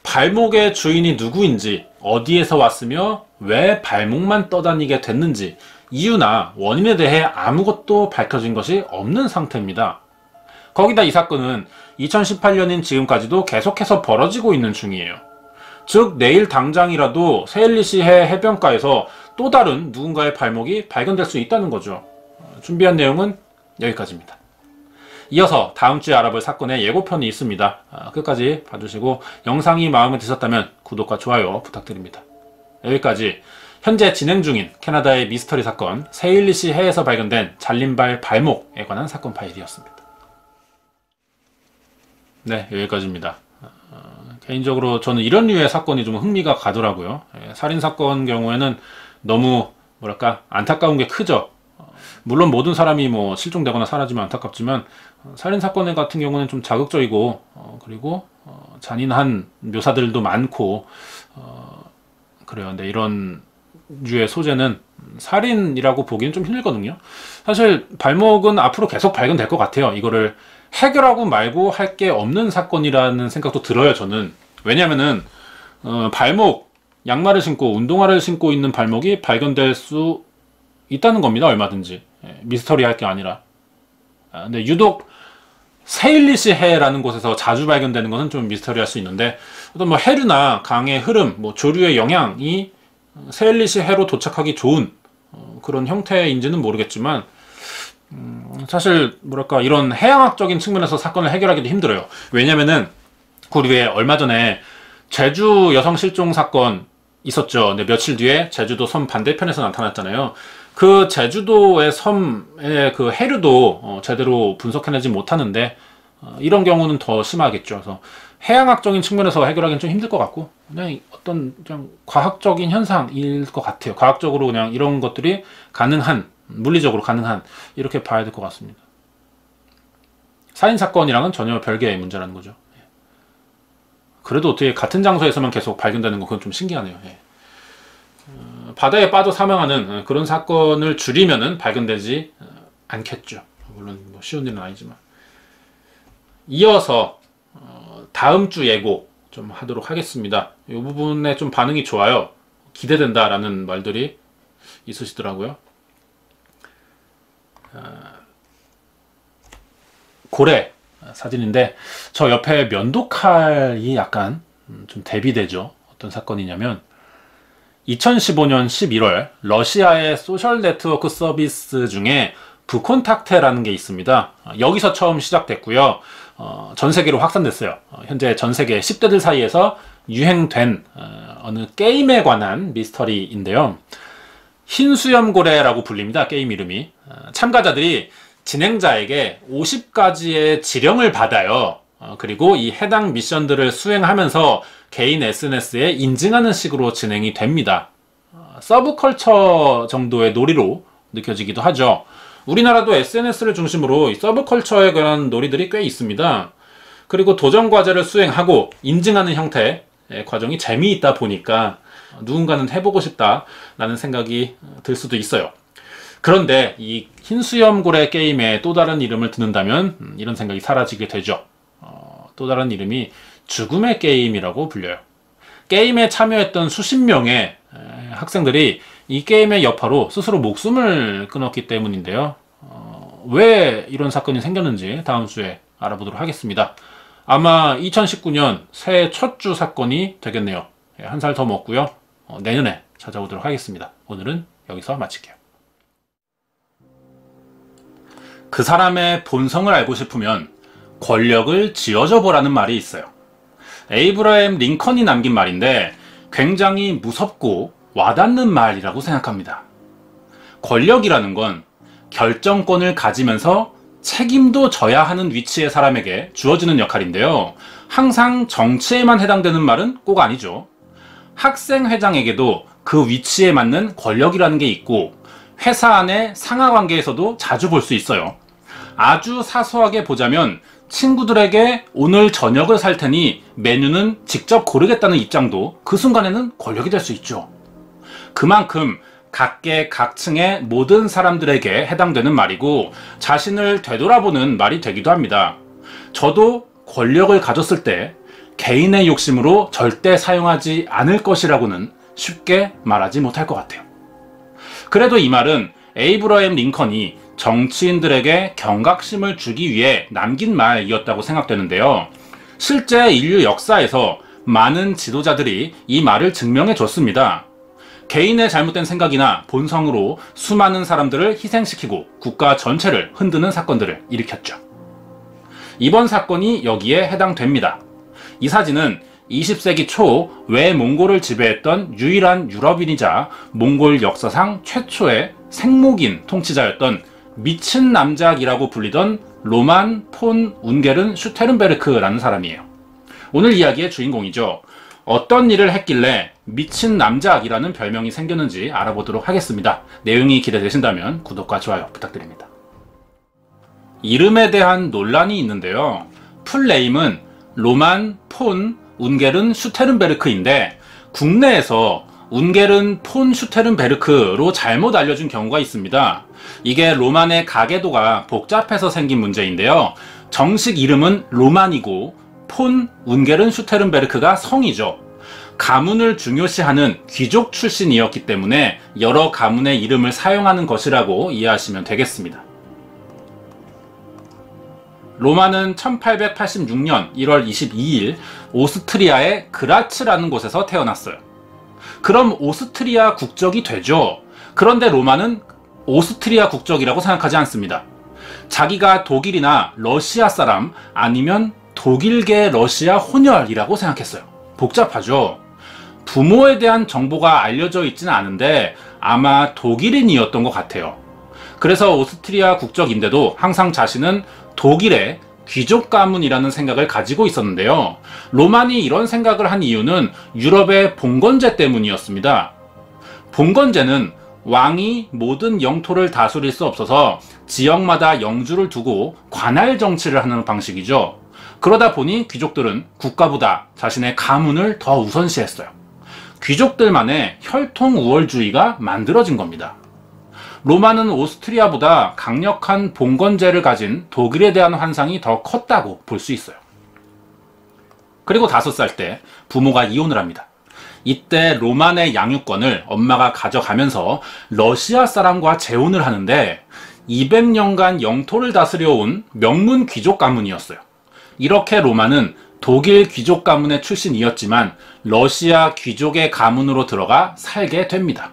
발목의 주인이 누구인지, 어디에서 왔으며 왜 발목만 떠다니게 됐는지 이유나 원인에 대해 아무것도 밝혀진 것이 없는 상태입니다. 거기다 이 사건은 2018년인 지금까지도 계속해서 벌어지고 있는 중이에요. 즉 내일 당장이라도 세일리시해 해변가에서 또 다른 누군가의 발목이 발견될 수 있다는 거죠. 준비한 내용은 여기까지입니다. 이어서 다음 주에 알아볼 사건의 예고편이 있습니다. 끝까지 봐주시고 영상이 마음에 드셨다면 구독과 좋아요 부탁드립니다. 여기까지 현재 진행 중인 캐나다의 미스터리 사건 세일리시 해에서 발견된 잘린발 발목에 관한 사건 파일이었습니다. 네, 여기까지입니다. 개인적으로 저는 이런 류의 사건이 좀 흥미가 가더라고요. 살인사건 경우에는 너무 뭐랄까 안타까운 게 크죠. 물론 모든 사람이 뭐 실종되거나 사라지면 안타깝지만 살인사건 같은 경우는 좀 자극적이고 그리고 잔인한 묘사들도 많고 그래요. 근데 이런 류의 소재는 살인이라고 보기엔 좀 힘들거든요. 사실 발목은 앞으로 계속 발견될 것 같아요. 이거를 해결하고 말고 할 게 없는 사건이라는 생각도 들어요, 저는. 왜냐면은 발목, 양말을 신고 운동화를 신고 있는 발목이 발견될 수 있다는 겁니다. 얼마든지. 미스터리할 게 아니라. 근데 유독 세일리시 해라는 곳에서 자주 발견되는 것은 좀 미스터리할 수 있는데, 어떤 뭐 해류나 강의 흐름, 뭐 조류의 영향이 세일리시 해로 도착하기 좋은 그런 형태인지는 모르겠지만, 사실 뭐랄까 이런 해양학적인 측면에서 사건을 해결하기도 힘들어요. 왜냐면은 우리 왜 얼마 전에 제주 여성 실종 사건 있었죠. 근데 며칠 뒤에 제주도 섬 반대편에서 나타났잖아요. 그 제주도의 섬의 그 해류도 제대로 분석해내지 못하는데, 이런 경우는 더 심하겠죠. 그래서 해양학적인 측면에서 해결하기는 좀 힘들 것 같고, 그냥 어떤 그냥 과학적인 현상일 것 같아요. 과학적으로 그냥 이런 것들이 가능한, 물리적으로 가능한, 이렇게 봐야 될 것 같습니다. 살인사건이랑은 전혀 별개의 문제라는 거죠. 그래도 어떻게 같은 장소에서만 계속 발견되는 건 그건 좀 신기하네요. 바다에 빠져 사망하는 그런 사건을 줄이면은 발견되지 않겠죠. 물론 뭐 쉬운 일은 아니지만. 이어서 다음 주 예고 좀 하도록 하겠습니다. 이 부분에 좀 반응이 좋아요. 기대된다라는 말들이 있으시더라고요. 고래 사진인데, 저 옆에 면도칼이 약간 좀 대비되죠. 어떤 사건이냐면 2015년 11월 러시아의 소셜 네트워크 서비스 중에 부콘탁테라는 게 있습니다. 여기서 처음 시작됐고요. 전 세계로 확산됐어요. 현재 전 세계 10대들 사이에서 유행된 어느 게임에 관한 미스터리인데요. 흰수염고래라고 불립니다. 게임 이름이. 참가자들이 진행자에게 50가지의 지령을 받아요. 그리고 이 해당 미션들을 수행하면서 개인 SNS에 인증하는 식으로 진행이 됩니다. 서브컬처 정도의 놀이로 느껴지기도 하죠. 우리나라도 SNS를 중심으로 이 서브컬처에 관한 놀이들이 꽤 있습니다. 그리고 도전 과제를 수행하고 인증하는 형태의 과정이 재미있다 보니까 누군가는 해보고 싶다라는 생각이 들 수도 있어요. 그런데 이 흰수염고래 게임의 또 다른 이름을 듣는다면 이런 생각이 사라지게 되죠. 또 다른 이름이 죽음의 게임이라고 불려요. 게임에 참여했던 수십 명의 학생들이 이 게임의 여파로 스스로 목숨을 끊었기 때문인데요. 왜 이런 사건이 생겼는지 다음 주에 알아보도록 하겠습니다. 아마 2019년 새해 첫 주 사건이 되겠네요. 한 살 더 먹고요. 내년에 찾아오도록 하겠습니다. 오늘은 여기서 마칠게요. 그 사람의 본성을 알고 싶으면 권력을 쥐어줘 보라는 말이 있어요. 에이브러햄 링컨이 남긴 말인데 굉장히 무섭고 와닿는 말이라고 생각합니다. 권력이라는 건 결정권을 가지면서 책임도 져야 하는 위치의 사람에게 주어지는 역할인데요. 항상 정치에만 해당되는 말은 꼭 아니죠. 학생회장에게도 그 위치에 맞는 권력이라는 게 있고, 회사 안의 상하관계에서도 자주 볼 수 있어요. 아주 사소하게 보자면 친구들에게 오늘 저녁을 살 테니 메뉴는 직접 고르겠다는 입장도 그 순간에는 권력이 될 수 있죠. 그만큼 각계각층의 모든 사람들에게 해당되는 말이고, 자신을 되돌아보는 말이 되기도 합니다. 저도 권력을 가졌을 때 개인의 욕심으로 절대 사용하지 않을 것이라고는 쉽게 말하지 못할 것 같아요. 그래도 이 말은 에이브러햄 링컨이 정치인들에게 경각심을 주기 위해 남긴 말이었다고 생각되는데요. 실제 인류 역사에서 많은 지도자들이 이 말을 증명해 줬습니다. 개인의 잘못된 생각이나 본성으로 수많은 사람들을 희생시키고 국가 전체를 흔드는 사건들을 일으켰죠. 이번 사건이 여기에 해당됩니다. 이 사진은 20세기 초 외몽골을 지배했던 유일한 유럽인이자 몽골 역사상 최초의 생목인 통치자였던 미친 남작이라고 불리던 로만 폰 운게른 슈테른베르크라는 사람이에요. 오늘 이야기의 주인공이죠. 어떤 일을 했길래 미친 남작이라는 별명이 생겼는지 알아보도록 하겠습니다. 내용이 기대되신다면 구독과 좋아요 부탁드립니다. 이름에 대한 논란이 있는데요. 풀네임은 로만 폰 운게른 슈테른베르크인데, 국내에서 운게른 폰 슈테른베르크로 잘못 알려준 경우가 있습니다. 이게 로만의 가계도가 복잡해서 생긴 문제인데요. 정식 이름은 로만이고 폰 운게른 슈테른베르크가 성이죠. 가문을 중요시하는 귀족 출신이었기 때문에 여러 가문의 이름을 사용하는 것이라고 이해하시면 되겠습니다. 로마는 1886년 1월 22일 오스트리아의 그라츠라는 곳에서 태어났어요. 그럼 오스트리아 국적이 되죠. 그런데 로마는 오스트리아 국적이라고 생각하지 않습니다. 자기가 독일이나 러시아 사람 아니면 독일계 러시아 혼혈이라고 생각했어요. 복잡하죠. 부모에 대한 정보가 알려져 있지는 않은데 아마 독일인이었던 것 같아요. 그래서 오스트리아 국적인데도 항상 자신은 독일의 귀족 가문이라는 생각을 가지고 있었는데요. 로만이 이런 생각을 한 이유는 유럽의 봉건제 때문이었습니다. 봉건제는 왕이 모든 영토를 다스릴 수 없어서 지역마다 영주를 두고 관할 정치를 하는 방식이죠. 그러다 보니 귀족들은 국가보다 자신의 가문을 더 우선시했어요. 귀족들만의 혈통 우월주의가 만들어진 겁니다. 로마는 오스트리아보다 강력한 봉건제를 가진 독일에 대한 환상이 더 컸다고 볼 수 있어요. 그리고 5살 때 부모가 이혼을 합니다. 이때 로만의 양육권을 엄마가 가져가면서 러시아 사람과 재혼을 하는데 200년간 영토를 다스려온 명문 귀족 가문이었어요. 이렇게 로마는 독일 귀족 가문의 출신이었지만 러시아 귀족의 가문으로 들어가 살게 됩니다.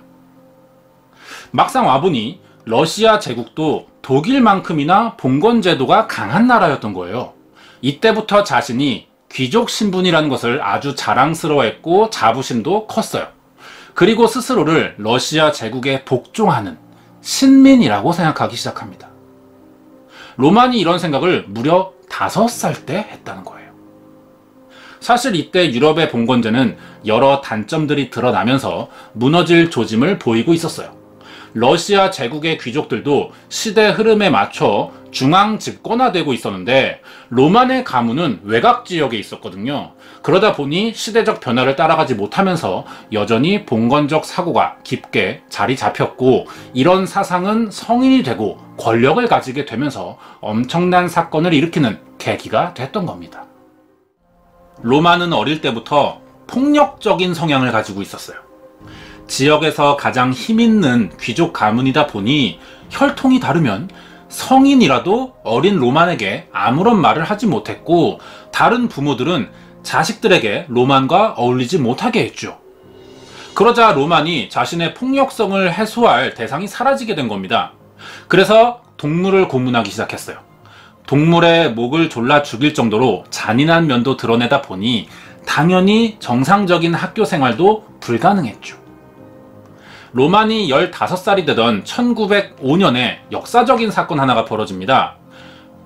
막상 와보니 러시아 제국도 독일만큼이나 봉건제도가 강한 나라였던 거예요. 이때부터 자신이 귀족 신분이라는 것을 아주 자랑스러워했고 자부심도 컸어요. 그리고 스스로를 러시아 제국에 복종하는 신민이라고 생각하기 시작합니다. 로만이 이런 생각을 무려 5살 때 했다는 거예요. 사실 이때 유럽의 봉건제는 여러 단점들이 드러나면서 무너질 조짐을 보이고 있었어요. 러시아 제국의 귀족들도 시대 흐름에 맞춰 중앙 집권화되고 있었는데 로만의 가문은 외곽 지역에 있었거든요. 그러다 보니 시대적 변화를 따라가지 못하면서 여전히 봉건적 사고가 깊게 자리 잡혔고 이런 사상은 성인이 되고 권력을 가지게 되면서 엄청난 사건을 일으키는 계기가 됐던 겁니다. 로마는 어릴 때부터 폭력적인 성향을 가지고 있었어요. 지역에서 가장 힘있는 귀족 가문이다 보니 혈통이 다르면 성인이라도 어린 로만에게 아무런 말을 하지 못했고 다른 부모들은 자식들에게 로만과 어울리지 못하게 했죠. 그러자 로만이 자신의 폭력성을 해소할 대상이 사라지게 된 겁니다. 그래서 동물을 고문하기 시작했어요. 동물의 목을 졸라 죽일 정도로 잔인한 면도 드러내다 보니 당연히 정상적인 학교 생활도 불가능했죠. 로만이 15살이 되던 1905년에 역사적인 사건 하나가 벌어집니다.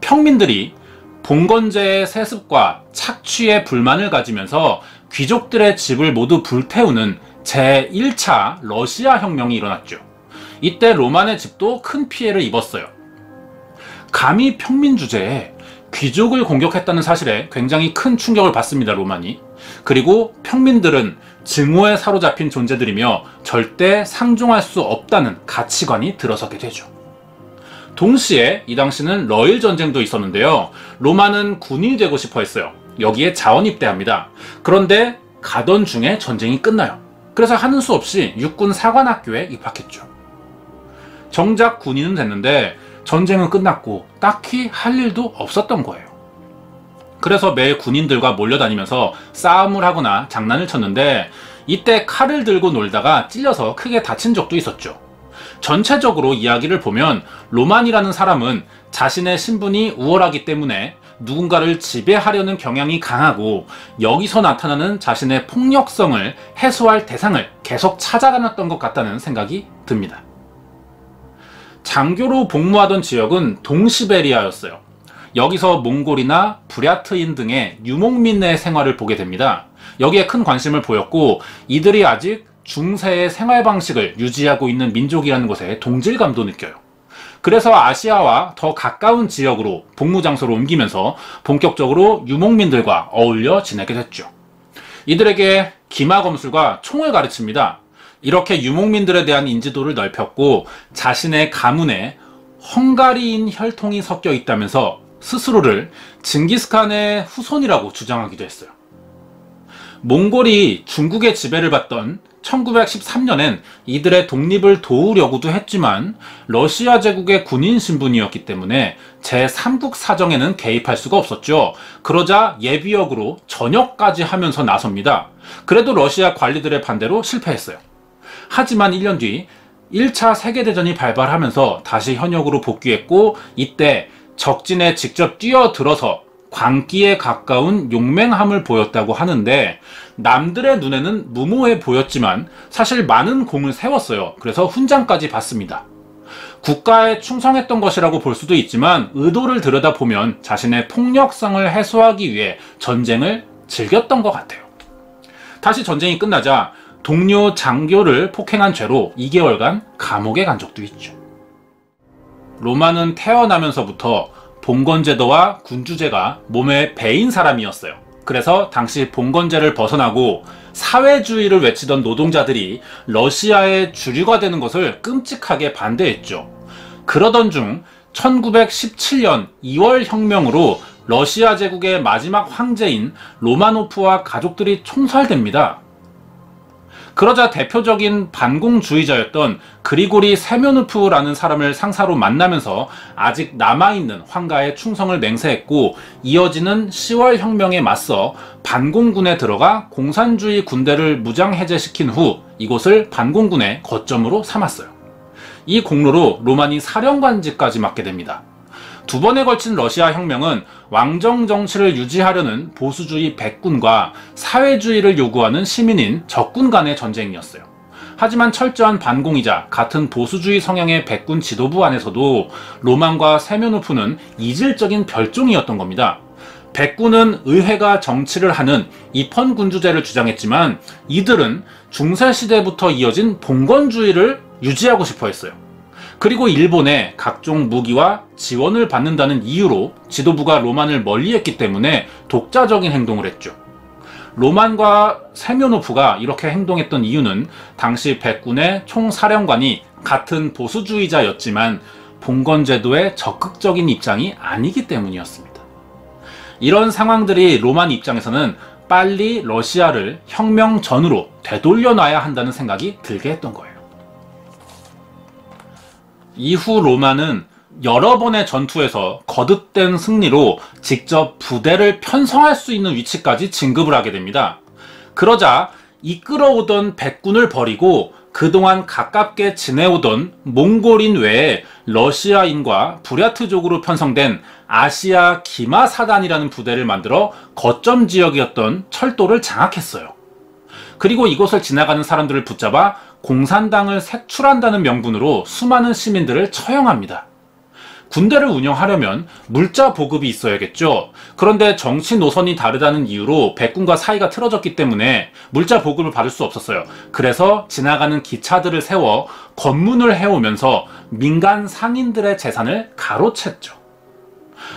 평민들이 봉건제의 세습과 착취에 불만을 가지면서 귀족들의 집을 모두 불태우는 제1차 러시아 혁명이 일어났죠. 이때 로만의 집도 큰 피해를 입었어요. 감히 평민 주제에 귀족을 공격했다는 사실에 굉장히 큰 충격을 받습니다, 로만이. 그리고 평민들은 증오에 사로잡힌 존재들이며 절대 상종할 수 없다는 가치관이 들어서게 되죠. 동시에 이 당시는 러일 전쟁도 있었는데요. 로마는 군인이 되고 싶어 했어요. 여기에 자원 입대합니다. 그런데 가던 중에 전쟁이 끝나요. 그래서 하는 수 없이 육군 사관학교에 입학했죠. 정작 군인은 됐는데 전쟁은 끝났고 딱히 할 일도 없었던 거예요. 그래서 매일 군인들과 몰려다니면서 싸움을 하거나 장난을 쳤는데 이때 칼을 들고 놀다가 찔려서 크게 다친 적도 있었죠. 전체적으로 이야기를 보면 로만이라는 사람은 자신의 신분이 우월하기 때문에 누군가를 지배하려는 경향이 강하고 여기서 나타나는 자신의 폭력성을 해소할 대상을 계속 찾아다녔던 것 같다는 생각이 듭니다. 장교로 복무하던 지역은 동시베리아였어요. 여기서 몽골이나 부랴트인 등의 유목민의 생활을 보게 됩니다. 여기에 큰 관심을 보였고 이들이 아직 중세의 생활 방식을 유지하고 있는 민족이라는 것에 동질감도 느껴요. 그래서 아시아와 더 가까운 지역으로 복무 장소로 옮기면서 본격적으로 유목민들과 어울려 지내게 됐죠. 이들에게 기마검술과 총을 가르칩니다. 이렇게 유목민들에 대한 인지도를 넓혔고 자신의 가문에 헝가리인 혈통이 섞여 있다면서 스스로를 징기스칸의 후손이라고 주장하기도 했어요. 몽골이 중국의 지배를 받던 1913년엔 이들의 독립을 도우려고도 했지만 러시아 제국의 군인 신분이었기 때문에 제3국 사정에는 개입할 수가 없었죠. 그러자 예비역으로 전역까지 하면서 나섭니다. 그래도 러시아 관리들의 반대로 실패했어요. 하지만 1년 뒤 1차 세계대전이 발발하면서 다시 현역으로 복귀했고, 이때 적진에 직접 뛰어들어서 광기에 가까운 용맹함을 보였다고 하는데, 남들의 눈에는 무모해 보였지만 사실 많은 공을 세웠어요. 그래서 훈장까지 받습니다. 국가에 충성했던 것이라고 볼 수도 있지만 의도를 들여다보면 자신의 폭력성을 해소하기 위해 전쟁을 즐겼던 것 같아요. 다시 전쟁이 끝나자 동료 장교를 폭행한 죄로 2개월간 감옥에 간 적도 있죠. 로마는 태어나면서부터 봉건제도와 군주제가 몸에 배인 사람이었어요. 그래서 당시 봉건제를 벗어나고 사회주의를 외치던 노동자들이 러시아의 주류가 되는 것을 끔찍하게 반대했죠. 그러던 중 1917년 2월 혁명으로 러시아 제국의 마지막 황제인 로마노프와 가족들이 총살됩니다. 그러자 대표적인 반공주의자였던 그리고리 세면우프라는 사람을 상사로 만나면서 아직 남아있는 황가에 충성을 맹세했고, 이어지는 10월 혁명에 맞서 반공군에 들어가 공산주의 군대를 무장해제시킨 후 이곳을 반공군의 거점으로 삼았어요. 이 공로로 로만이 사령관직까지 맡게 됩니다. 두 번에 걸친 러시아 혁명은 왕정 정치를 유지하려는 보수주의 백군과 사회주의를 요구하는 시민인 적군 간의 전쟁이었어요. 하지만 철저한 반공이자 같은 보수주의 성향의 백군 지도부 안에서도 로만과 세면우프는 이질적인 별종이었던 겁니다. 백군은 의회가 정치를 하는 입헌군주제를 주장했지만 이들은 중세시대부터 이어진 봉건주의를 유지하고 싶어 했어요. 그리고 일본의 각종 무기와 지원을 받는다는 이유로 지도부가 로만을 멀리했기 때문에 독자적인 행동을 했죠. 로만과 세면우프가 이렇게 행동했던 이유는 당시 백군의 총사령관이 같은 보수주의자였지만 봉건제도에 적극적인 입장이 아니기 때문이었습니다. 이런 상황들이 로만 입장에서는 빨리 러시아를 혁명 전으로 되돌려놔야 한다는 생각이 들게 했던 거예요. 이후 로마는 여러 번의 전투에서 거듭된 승리로 직접 부대를 편성할 수 있는 위치까지 진급을 하게 됩니다. 그러자 이끌어오던 백군을 버리고 그동안 가깝게 지내오던 몽골인 외에 러시아인과 부랴트족으로 편성된 아시아 기마사단이라는 부대를 만들어 거점 지역이었던 철도를 장악했어요. 그리고 이곳을 지나가는 사람들을 붙잡아 공산당을 색출한다는 명분으로 수많은 시민들을 처형합니다. 군대를 운영하려면 물자 보급이 있어야겠죠. 그런데 정치 노선이 다르다는 이유로 백군과 사이가 틀어졌기 때문에 물자 보급을 받을 수 없었어요. 그래서 지나가는 기차들을 세워 검문을 해오면서 민간 상인들의 재산을 가로챘죠.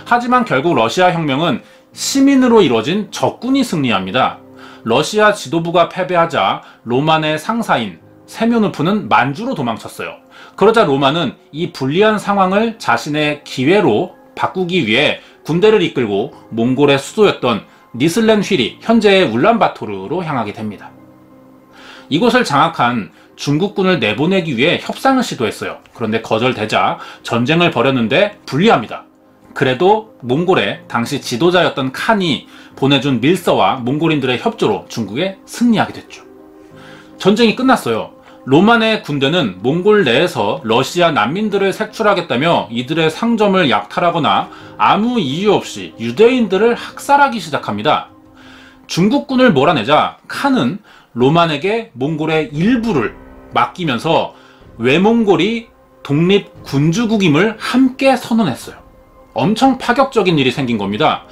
하지만 결국 러시아 혁명은 시민으로 이뤄진 적군이 승리합니다. 러시아 지도부가 패배하자 로만의 상사인 세면우프는 만주로 도망쳤어요. 그러자 로마는 이 불리한 상황을 자신의 기회로 바꾸기 위해 군대를 이끌고 몽골의 수도였던 니슬렌 휘리, 현재의 울란바토르로 향하게 됩니다. 이곳을 장악한 중국군을 내보내기 위해 협상을 시도했어요. 그런데 거절되자 전쟁을 벌였는데 불리합니다. 그래도 몽골의 당시 지도자였던 칸이 보내준 밀서와 몽골인들의 협조로 중국에 승리하게 됐죠. 전쟁이 끝났어요. 로만의 군대는 몽골 내에서 러시아 난민들을 색출하겠다며 이들의 상점을 약탈하거나 아무 이유 없이 유대인들을 학살하기 시작합니다. 중국군을 몰아내자 칸은 로만에게 몽골의 일부를 맡기면서 외몽골이 독립군주국임을 함께 선언했어요. 엄청 파격적인 일이 생긴 겁니다.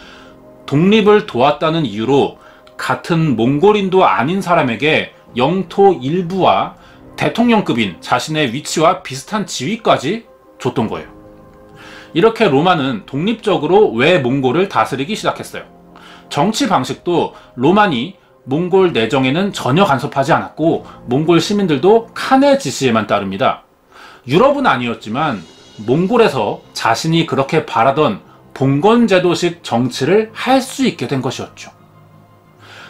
독립을 도왔다는 이유로 같은 몽골인도 아닌 사람에게 영토 일부와 대통령급인 자신의 위치와 비슷한 지위까지 줬던 거예요. 이렇게 로마는 독립적으로 외몽골을 다스리기 시작했어요. 정치 방식도 로만이 몽골 내정에는 전혀 간섭하지 않았고 몽골 시민들도 칸의 지시에만 따릅니다. 유럽은 아니었지만 몽골에서 자신이 그렇게 바라던 봉건제도식 정치를 할 수 있게 된 것이었죠.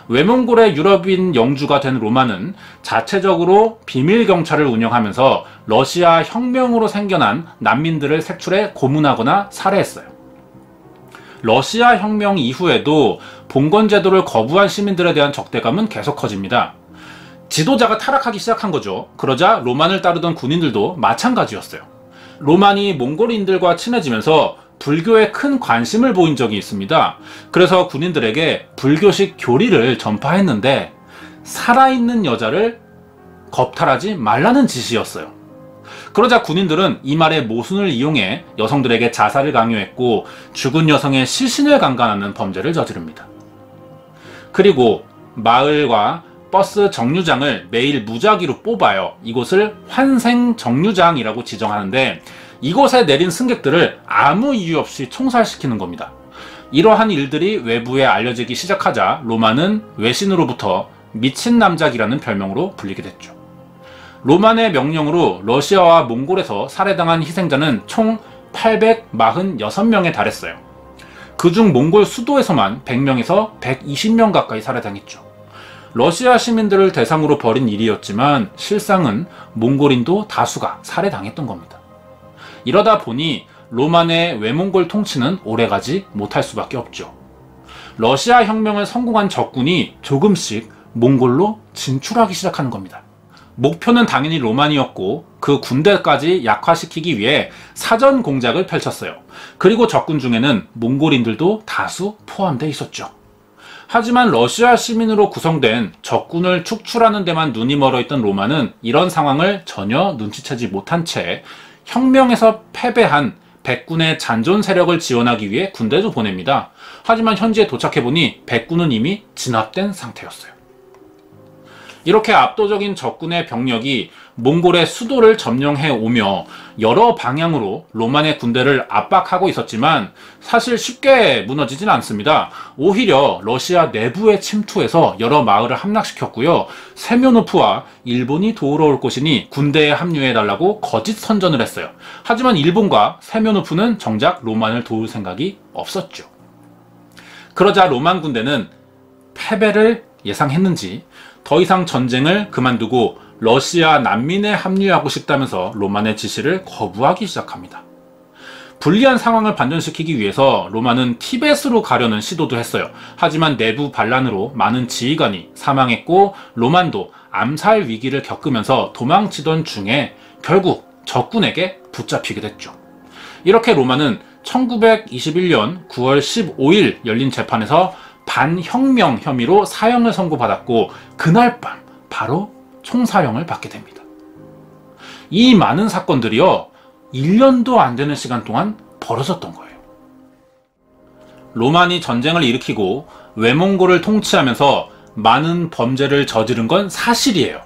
외몽골의 유럽인 영주가 된 로마는 자체적으로 비밀 경찰을 운영하면서 러시아 혁명으로 생겨난 난민들을 색출해 고문하거나 살해했어요. 러시아 혁명 이후에도 봉건 제도를 거부한 시민들에 대한 적대감은 계속 커집니다. 지도자가 타락하기 시작한 거죠. 그러자 로만을 따르던 군인들도 마찬가지였어요. 로만이 몽골인들과 친해지면서 불교에 큰 관심을 보인 적이 있습니다. 그래서 군인들에게 불교식 교리를 전파했는데 살아있는 여자를 겁탈하지 말라는 지시였어요. 그러자 군인들은 이 말의 모순을 이용해 여성들에게 자살을 강요했고 죽은 여성의 시신을 강간하는 범죄를 저지릅니다. 그리고 마을과 버스 정류장을 매일 무작위로 뽑아요. 이곳을 환생 정류장이라고 지정하는데 이곳에 내린 승객들을 아무 이유 없이 총살시키는 겁니다. 이러한 일들이 외부에 알려지기 시작하자 로만은 외신으로부터 미친 남작이라는 별명으로 불리게 됐죠. 로만의 명령으로 러시아와 몽골에서 살해당한 희생자는 총 846명에 달했어요. 그중 몽골 수도에서만 100명에서 120명 가까이 살해당했죠. 러시아 시민들을 대상으로 벌인 일이었지만 실상은 몽골인도 다수가 살해당했던 겁니다. 이러다 보니 로만의 외몽골 통치는 오래가지 못할 수밖에 없죠. 러시아 혁명을 성공한 적군이 조금씩 몽골로 진출하기 시작하는 겁니다. 목표는 당연히 로만이었고 그 군대까지 약화시키기 위해 사전 공작을 펼쳤어요. 그리고 적군 중에는 몽골인들도 다수 포함되어 있었죠. 하지만 러시아 시민으로 구성된 적군을 축출하는 데만 눈이 멀어 있던 로마는 이런 상황을 전혀 눈치채지 못한 채 혁명에서 패배한 백군의 잔존 세력을 지원하기 위해 군대도 보냅니다. 하지만 현지에 도착해보니 백군은 이미 진압된 상태였어요. 이렇게 압도적인 적군의 병력이 몽골의 수도를 점령해 오며 여러 방향으로 로만의 군대를 압박하고 있었지만 사실 쉽게 무너지진 않습니다. 오히려 러시아 내부에 침투해서 여러 마을을 함락시켰고요. 세면노프와 일본이 도우러 올 것이니 군대에 합류해달라고 거짓 선전을 했어요. 하지만 일본과 세면노프는 정작 로만을 도울 생각이 없었죠. 그러자 로만 군대는 패배를 예상했는지 더 이상 전쟁을 그만두고 러시아 난민에 합류하고 싶다면서 로만의 지시를 거부하기 시작합니다. 불리한 상황을 반전시키기 위해서 로만은 티벳으로 가려는 시도도 했어요. 하지만 내부 반란으로 많은 지휘관이 사망했고 로만도 암살 위기를 겪으면서 도망치던 중에 결국 적군에게 붙잡히게 됐죠. 이렇게 로만은 1921년 9월 15일 열린 재판에서 반혁명 혐의로 사형을 선고받았고 그날 밤 바로 총사형을 받게 됩니다. 이 많은 사건들이요 1년도 안 되는 시간 동안 벌어졌던 거예요. 로만이 전쟁을 일으키고 외몽골을 통치하면서 많은 범죄를 저지른 건 사실이에요.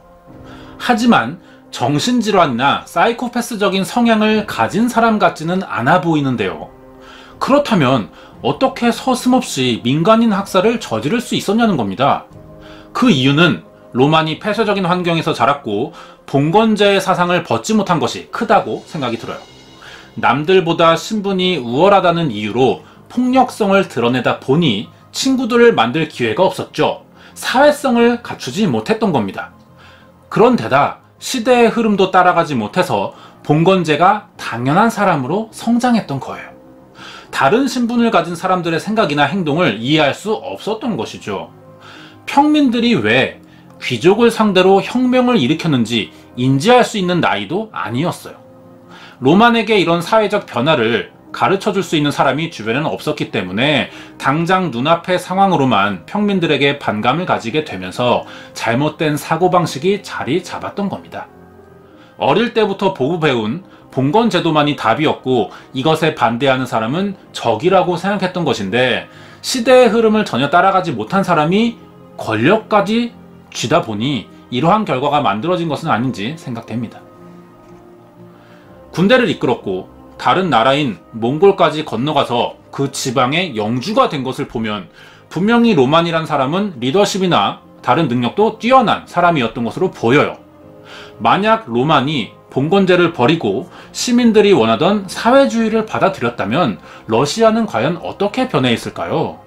하지만 정신질환이나 사이코패스적인 성향을 가진 사람 같지는 않아 보이는데요. 그렇다면 어떻게 서슴없이 민간인 학살을 저지를 수 있었냐는 겁니다. 그 이유는 로만이 폐쇄적인 환경에서 자랐고 봉건제의 사상을 벗지 못한 것이 크다고 생각이 들어요. 남들보다 신분이 우월하다는 이유로 폭력성을 드러내다 보니 친구들을 만들 기회가 없었죠. 사회성을 갖추지 못했던 겁니다. 그런데다 시대의 흐름도 따라가지 못해서 봉건제가 당연한 사람으로 성장했던 거예요. 다른 신분을 가진 사람들의 생각이나 행동을 이해할 수 없었던 것이죠. 평민들이 왜 귀족을 상대로 혁명을 일으켰는지 인지할 수 있는 나이도 아니었어요. 로만에게 이런 사회적 변화를 가르쳐줄 수 있는 사람이 주변에는 없었기 때문에 당장 눈앞의 상황으로만 평민들에게 반감을 가지게 되면서 잘못된 사고방식이 자리 잡았던 겁니다. 어릴 때부터 보고 배운 봉건 제도만이 답이었고 이것에 반대하는 사람은 적이라고 생각했던 것인데 시대의 흐름을 전혀 따라가지 못한 사람이 권력까지 쥐다 보니 이러한 결과가 만들어진 것은 아닌지 생각됩니다. 군대를 이끌었고 다른 나라인 몽골까지 건너가서 그 지방의 영주가 된 것을 보면 분명히 로만이란 사람은 리더십이나 다른 능력도 뛰어난 사람이었던 것으로 보여요. 만약 로만이 봉건제를 버리고 시민들이 원하던 사회주의를 받아들였다면 러시아는 과연 어떻게 변해 있을까요?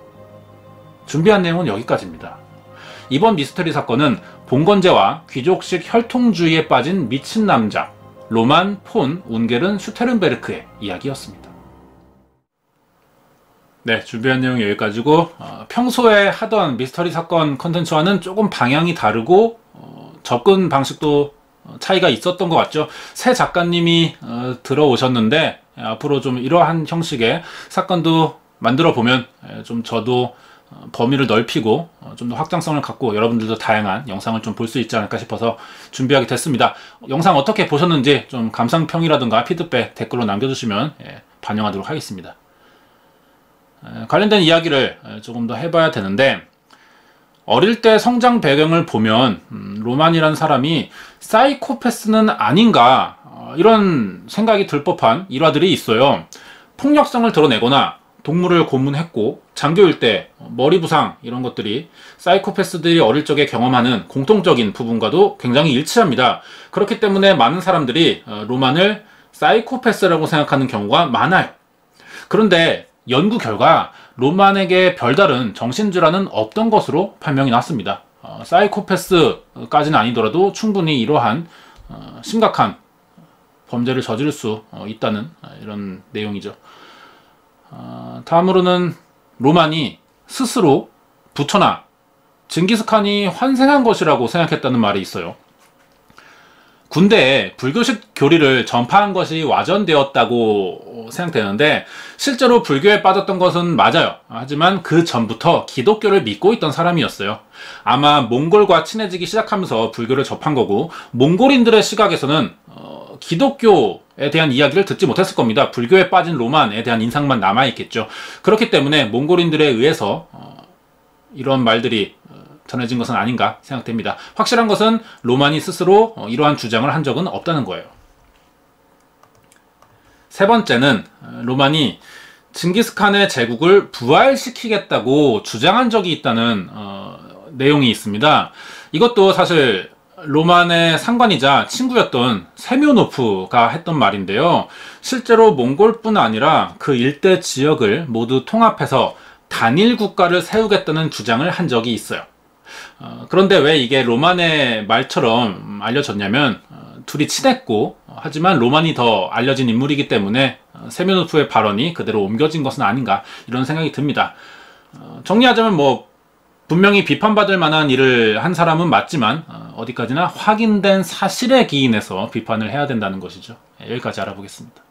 준비한 내용은 여기까지입니다. 이번 미스터리 사건은 봉건제와 귀족식 혈통주의에 빠진 미친 남자 로만 폰 운게른 슈테른베르크의 이야기였습니다. 네, 준비한 내용 여기까지고 평소에 하던 미스터리 사건 컨텐츠와는 조금 방향이 다르고 접근 방식도 차이가 있었던 것 같죠. 새 작가님이 들어오셨는데 앞으로 좀 이러한 형식의 사건도 만들어 보면 좀 저도 범위를 넓히고 좀 더 확장성을 갖고 여러분들도 다양한 영상을 좀 볼 수 있지 않을까 싶어서 준비하게 됐습니다. 영상 어떻게 보셨는지 좀 감상평이라든가 피드백 댓글로 남겨주시면 반영하도록 하겠습니다. 관련된 이야기를 조금 더 해봐야 되는데, 어릴 때 성장 배경을 보면 로만이라는 사람이 사이코패스는 아닌가 이런 생각이 들 법한 일화들이 있어요. 폭력성을 드러내거나 동물을 고문했고 장교일 때 머리 부상 이런 것들이 사이코패스들이 어릴 적에 경험하는 공통적인 부분과도 굉장히 일치합니다. 그렇기 때문에 많은 사람들이 로만을 사이코패스라고 생각하는 경우가 많아요. 그런데 연구 결과 로만에게 별다른 정신질환은 없던 것으로 판명이 났습니다. 사이코패스까지는 아니더라도 충분히 이러한 심각한 범죄를 저지를 수 있다는 이런 내용이죠. 다음으로는 로만이 스스로 부처나 징기스칸이 환생한 것이라고 생각했다는 말이 있어요. 군대에 불교식 교리를 전파한 것이 와전되었다고 생각되는데, 실제로 불교에 빠졌던 것은 맞아요. 하지만 그 전부터 기독교를 믿고 있던 사람이었어요. 아마 몽골과 친해지기 시작하면서 불교를 접한 거고, 몽골인들의 시각에서는 기독교에 대한 이야기를 듣지 못했을 겁니다. 불교에 빠진 로만에 대한 인상만 남아있겠죠. 그렇기 때문에 몽골인들에 의해서 이런 말들이 전해진 것은 아닌가 생각됩니다. 확실한 것은 로만이 스스로 이러한 주장을 한 적은 없다는 거예요. 세 번째는 로만이 징기스칸의 제국을 부활시키겠다고 주장한 적이 있다는 내용이 있습니다. 이것도 사실 로만의 상관이자 친구였던 세묘노프가 했던 말인데요. 실제로 몽골뿐 아니라 그 일대 지역을 모두 통합해서 단일 국가를 세우겠다는 주장을 한 적이 있어요. 그런데 왜 이게 로만의 말처럼 알려졌냐면, 둘이 친했고 하지만 로만이 더 알려진 인물이기 때문에 세메노프의 발언이 그대로 옮겨진 것은 아닌가 이런 생각이 듭니다. 정리하자면 분명히 비판받을 만한 일을 한 사람은 맞지만 어디까지나 확인된 사실에 기인해서 비판을 해야 된다는 것이죠. 여기까지 알아보겠습니다.